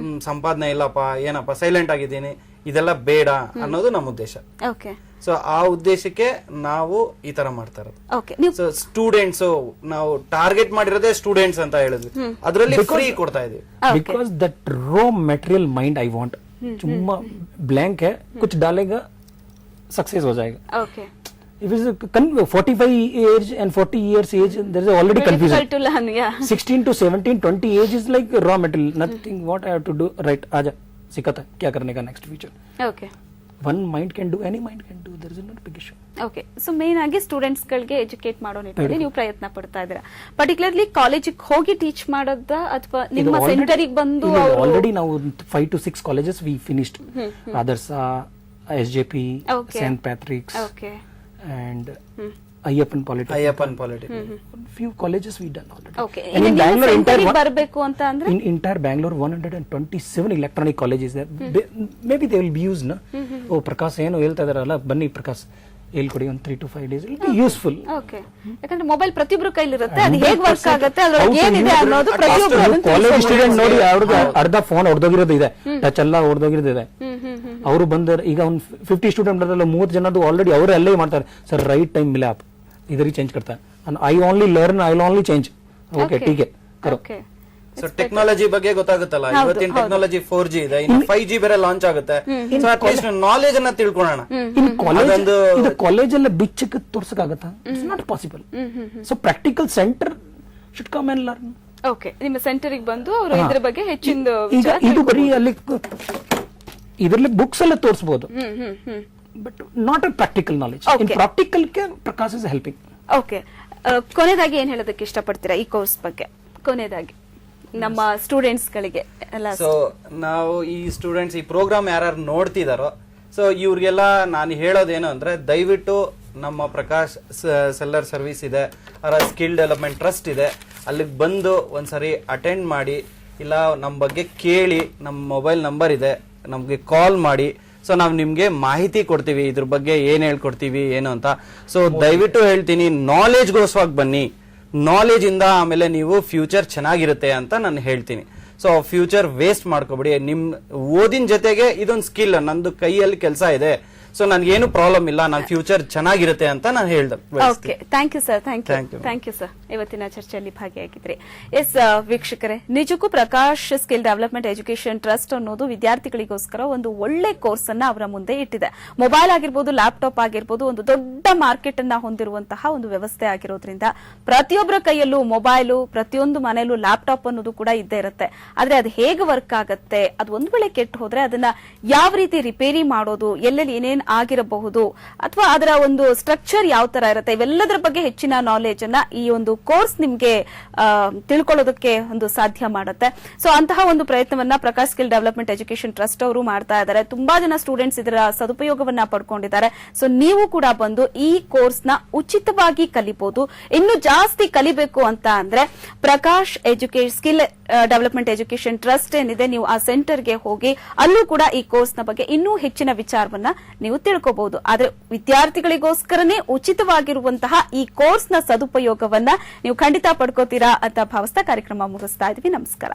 ಸಂಪಾದನೆ ಇಲ್ಲಪ್ಪ, ಏನಪ್ಪ ಸೈಲೆಂಟ್ ಆಗಿದ್ದೀನಿ, ಇದೆಲ್ಲ ಬೇಡ ಅನ್ನೋದು ನಮ್ಮ ಉದ್ದೇಶ. ಓಕೆ. ಸೊ ಆ ಉದ್ದೇಶಕ್ಕೆ ನಾವು ಈ ತರ ಮಾಡ್ತಾ ಇರೋದು. ಓಕೆ. ಸೊ ಸ್ಟೂಡೆಂಟ್ಸ್ ನಾವು ಟಾರ್ಗೆಟ್ ಮಾಡಿರೋದೇ ಸ್ಟೂಡೆಂಟ್ಸ್ ಅಂತ ಹೇಳಿದ್ವಿ, ಅದರಲ್ಲಿ ಫ್ರೀ ಕೊಡ್ತಾ ಇದೀವಿ. Because that raw material mind I want. चुम्मा ब्लैंक है, कुछ डालेगा सक्सेस हो जाएगा. Okay. If it is 45 age and 40 years age, there is already confusion. Difficult to learn, yeah. 16 to 17, 20 age is like raw material. Nothing what I have to do. Right, आजा सिखाता है क्या करने का next future. Okay. One mind can do, any mind can do. There is not big issue. Okay. So main ಆಗಿ students ಗಳಿಗೆ educate ಮಾಡೋ ನಿಟ್ಟಿನಲ್ಲಿ ನೀವು ಪ್ರಯತ್ನ ಪಡ್ತಾ ಇದ್ದೀರಾ. ಪರ್ಟಿಕ್ಯುಲರ್ಲಿ ಕಾಲೇಜಿಗೆ ಹೋಗಿ ಟೀಚ್ ಮಾಡೋದ ಅಥವಾ ನಿಮ್ಮ ಸೆಂಟರಿಗೆ ಬಂದು? Already now 5 to 6 colleges we finished. Adarsa, SJP, St. Patrick's, and Ayyappan Polytechnic. Few colleges we done already. Okay. In Bangalore ಬರಬೇಕು ಅಂತ ಅಂದ್ರೆ in entire Bangalore 127 electronic colleges there. Maybe they will be used, na? Oh, Prakash ಏನು ಹೇಳ್ತಾ ಇದಾರಲ್ಲ, ಬನ್ನಿ ಪ್ರಕಾಶ್ ಹೇಳ್ಕೊಡಿ, ಒಂದು 3 to 5 days will be useful. Okay. ಯಾಕಂದ್ರೆ ಮೊಬೈಲ್ ಪ್ರತಿಯೊಬ್ಬರ ಕೈಲಿರುತ್ತೆ, ಅದು ಹೇಗೆ ವರ್ಕ್ ಆಗುತ್ತೆ, ಅದ್ರೊಳಗೆ ಏನಿದೆ ಅನ್ನೋದು ಪ್ರತಿಯೊಬ್ಬರು ಕಾಲೇಜ್ ಸ್ಟೂಡೆಂಟ್ ನೋಡಿ ಅವ್ರಿಗೆ ಅರ್ಧ ಫೋನ್ ಹೊಡೆದೋಗಿರೋದು ಇದೆ, ಟಚ್ ಎಲ್ಲ ಹೊಡೆದೋಗಿರೋದು ಇದೆ. ಅವರು ಬಂದ ಈಗ ಒಂದು 50 ಸ್ಟೂಡೆಂಟ್ ಬರಲ್ಲ, 30 ಜನದ್ದು ಆಲ್ರೆಡಿ ಅವರೇ ಅಲ್ಲೇ ಮಾಡ್ತಾರೆ. ಸರ್ ರೈಟ್ ಟೈಮ್ मिला आप इधर ही चेंज करता है, I only learn, I will only change. Okay, ठीक है करो. ಸೊ ಟೆಕ್ನಾಲಜಿ ಬಗ್ಗೆ ಗೊತ್ತಾಗುತ್ತಲ್ಲ, ಇವತ್ತಿನ ಟೆಕ್ನಾಲಜಿ 4G ಇದೆ, ಇನ್ನು 5G ಬೇರೆ ಲಾಂಚ್ ಆಗುತ್ತೆ. ಸೊ ಅಟ್ಲೀಸ್ಟ್ ನಾಲೆಜ್ ಅನ್ನ ತಿಳ್ಕೊಳ್ಳೋಣ. ಇನ್ ಕಾಲೇಜ್ ಎಲ್ಲ ಬಿಚ್ಚಕ್ಕೆ ತೋರ್ಸಕ್ಕಾಗತ್ತಾ? It's not possible. So practical centre should come and learn. Okay. ನಿಮ್ಮ ಸೆಂಟರ್ಗೆ ಬಂದು ಅವರು ಇದ್ರ ಬಗ್ಗೆ ಹೆಚ್ಚಿನ ಈಗ ಇದು ಬರೀ ಅಲ್ಲಿ ಇದರಲ್ಲಿ ಬುಕ್ಸ್ ಎಲ್ಲ ತೋರಿಸಬಹುದು, but not a practical knowledge. In practical ಗೆ ಪ್ರಕಾಶ್ ಇಸ್ ಹೆಲ್ಪಿಂಗ್. ಓಕೆ. ಕೊನೆಯದಾಗಿ ಏನ್ ಹೇಳೋದಕ್ಕೆ ಇಷ್ಟಪಡ್ತೀರಾ ಈ ಕೋರ್ಸ್ ಬಗ್ಗೆ? ಕೊನೆಯದಾಗಿ ನಮ್ಮ ಸ್ಟೂಡೆಂಟ್ಸ್ ಗಳಿಗೆ ಎಲ್ಲ. ಸೊ ನಾವು ಈ ಸ್ಟೂಡೆಂಟ್ಸ್ ಈ ಪ್ರೋಗ್ರಾಮ್ ಯಾರು ನೋಡ್ತಿದಾರೋ, ಸೊ ಇವ್ರಿಗೆಲ್ಲ ನಾನು ಹೇಳೋದೇನು ಅಂದ್ರೆ, ದಯವಿಟ್ಟು ನಮ್ಮ ಪ್ರಕಾಶ್ ಸೆಲ್ಲರ್ ಸರ್ವಿಸ್ ಇದೆ, ಅವರ ಸ್ಕಿಲ್ ಡೆವಲಪ್ಮೆಂಟ್ ಟ್ರಸ್ಟ್ ಇದೆ, ಅಲ್ಲಿಗೆ ಬಂದು ಒಂದ್ಸರಿ ಅಟೆಂಡ್ ಮಾಡಿ, ಇಲ್ಲ ನಮ್ಮ ಬಗ್ಗೆ ಕೇಳಿ, ನಮ್ಮ ಮೊಬೈಲ್ ನಂಬರ್ ಇದೆ, ನಮ್ಗೆ ಕಾಲ್ ಮಾಡಿ. ಸೊ ನಾವು ನಿಮ್ಗೆ ಮಾಹಿತಿ ಕೊಡ್ತೀವಿ, ಇದ್ರ ಬಗ್ಗೆ ಏನ್ ಹೇಳ್ಕೊಡ್ತೀವಿ ಏನು ಅಂತ. ಸೊ ದಯವಿಟ್ಟು ಹೇಳ್ತೀನಿ, ನಾಲೆಜ್ಗೋಸ್ಕರ ಬನ್ನಿ. ನಾಲೆಜ್ ಇಂದ ಆಮೇಲೆ ನೀವು ಫ್ಯೂಚರ್ ಚೆನ್ನಾಗಿರುತ್ತೆ ಅಂತ ನಾನು ಹೇಳ್ತೀನಿ. ಸೊ ಫ್ಯೂಚರ್ ವೇಸ್ಟ್ ಮಾಡ್ಕೋಬೇಡಿ. ನಿಮ್ ಓದಿನ ಜೊತೆಗೆ ಇದೊಂದು ಸ್ಕಿಲ್, ನಂದು ಕೈಯಲ್ಲಿ ಕೆಲಸ ಇದೆ, ಸೊ ನನ್ಗೇನು ಪ್ರಾಬ್ಲಮ್ ಇಲ್ಲ, ನನ್ನ ಫ್ಯೂಚರ್ ಚೆನ್ನಾಗಿರುತ್ತೆ ಅಂತ ನಾನು ಹೇಳ್ದೆ. Thank you sir. Thank you sir. ಇವತ್ತಿನ ಚರ್ಚೆಯಲ್ಲಿ ಭಾಗಿಯಾಗಿದ್ರಿ. ಎಸ್ ವೀಕ್ಷಕರೇ, ನಿಜಕ್ಕೂ Prakash skill development education trust ಅನ್ನೋದು ವಿದ್ಯಾರ್ಥಿಗಳಿಗೋಸ್ಕರ ಒಂದು ಒಳ್ಳೆ ಕೋರ್ಸ್ ಅನ್ನ ಅವರ ಮುಂದೆ ಇಟ್ಟಿದೆ. ಮೊಬೈಲ್ ಆಗಿರ್ಬೋದು, ಲ್ಯಾಪ್ಟಾಪ್ ಆಗಿರ್ಬೋದು, ಒಂದು ದೊಡ್ಡ ಮಾರ್ಕೆಟ್ ಅನ್ನ ಹೊಂದಿರುವಂತಹ ಒಂದು ವ್ಯವಸ್ಥೆ ಆಗಿರೋದ್ರಿಂದ ಪ್ರತಿಯೊಬ್ಬರ ಕೈಯಲ್ಲೂ ಮೊಬೈಲು, ಪ್ರತಿಯೊಂದು ಮನೆಯಲ್ಲೂ ಲ್ಯಾಪ್ಟಾಪ್ ಅನ್ನೋದು ಕೂಡ ಇದ್ದೇ ಇರುತ್ತೆ. ಆದ್ರೆ ಅದು ಹೇಗೆ ವರ್ಕ್ ಆಗತ್ತೆ, ಅದು ಒಂದು ವೇಳೆ ಕೆಟ್ಟು ಹೋದ್ರೆ ಅದನ್ನ ಯಾವ ರೀತಿ ರಿಪೇರಿ ಮಾಡೋದು, ಎಲ್ಲೆಲ್ಲಿ ಏನೇನ್ ಆಗಿರಬಹುದು, ಅಥವಾ ಅದರ ಒಂದು ಸ್ಟ್ರಕ್ಚರ್ ಯಾವ ತರ ಇರುತ್ತೆ, ಇವೆಲ್ಲದರ ಬಗ್ಗೆ ಹೆಚ್ಚಿನ ನಾಲೆಜ್ ಅನ್ನ ಈ ಒಂದು ಕೋರ್ಸ್ ನಿಮ್ಗೆ ತಿಳ್ಕೊಳ್ಳೋದಕ್ಕೆ ಒಂದು ಸಾಧ್ಯ ಮಾಡುತ್ತೆ. ಸೊ ಅಂತಹ ಒಂದು ಪ್ರಯತ್ನವನ್ನ Prakash skill development education trust ಅವರು ಮಾಡ್ತಾ ಇದ್ದಾರೆ. ತುಂಬಾ ಜನ ಸ್ಟೂಡೆಂಟ್ಸ್ ಇದರ ಸದುಪಯೋಗವನ್ನ ಪಡ್ಕೊಂಡಿದ್ದಾರೆ. ಸೊ ನೀವು ಕೂಡ ಬಂದು ಈ ಕೋರ್ಸ್ ನ ಉಚಿತವಾಗಿ ಕಲಿಬಹುದು. ಇನ್ನು ಜಾಸ್ತಿ ಕಲಿಬೇಕು ಅಂತ ಅಂದ್ರೆ Prakash skill development education trust ಏನಿದೆ, ನೀವು ಆ ಸೆಂಟರ್ಗೆ ಹೋಗಿ ಅಲ್ಲೂ ಕೂಡ ಈ ಕೋರ್ಸ್ ನ ಬಗ್ಗೆ ಇನ್ನೂ ಹೆಚ್ಚಿನ ವಿಚಾರವನ್ನ ನೀವು ತಿಳ್ಕೋಬಹುದು. ಆದ್ರೆ ವಿದ್ಯಾರ್ಥಿಗಳಿಗೋಸ್ಕರನೇ ಉಚಿತವಾಗಿರುವಂತಹ ಈ ಕೋರ್ಸ್ ನ ಸದುಪಯೋಗವನ್ನ ನೀವು ಖಂಡಿತ ಪಡ್ಕೋತೀರಾ ಅಂತ ಭಾವಿಸ್ತಾ ಕಾರ್ಯಕ್ರಮ ಮುಗಿಸ್ತಾ ಇದ್ವಿ. ನಮಸ್ಕಾರ.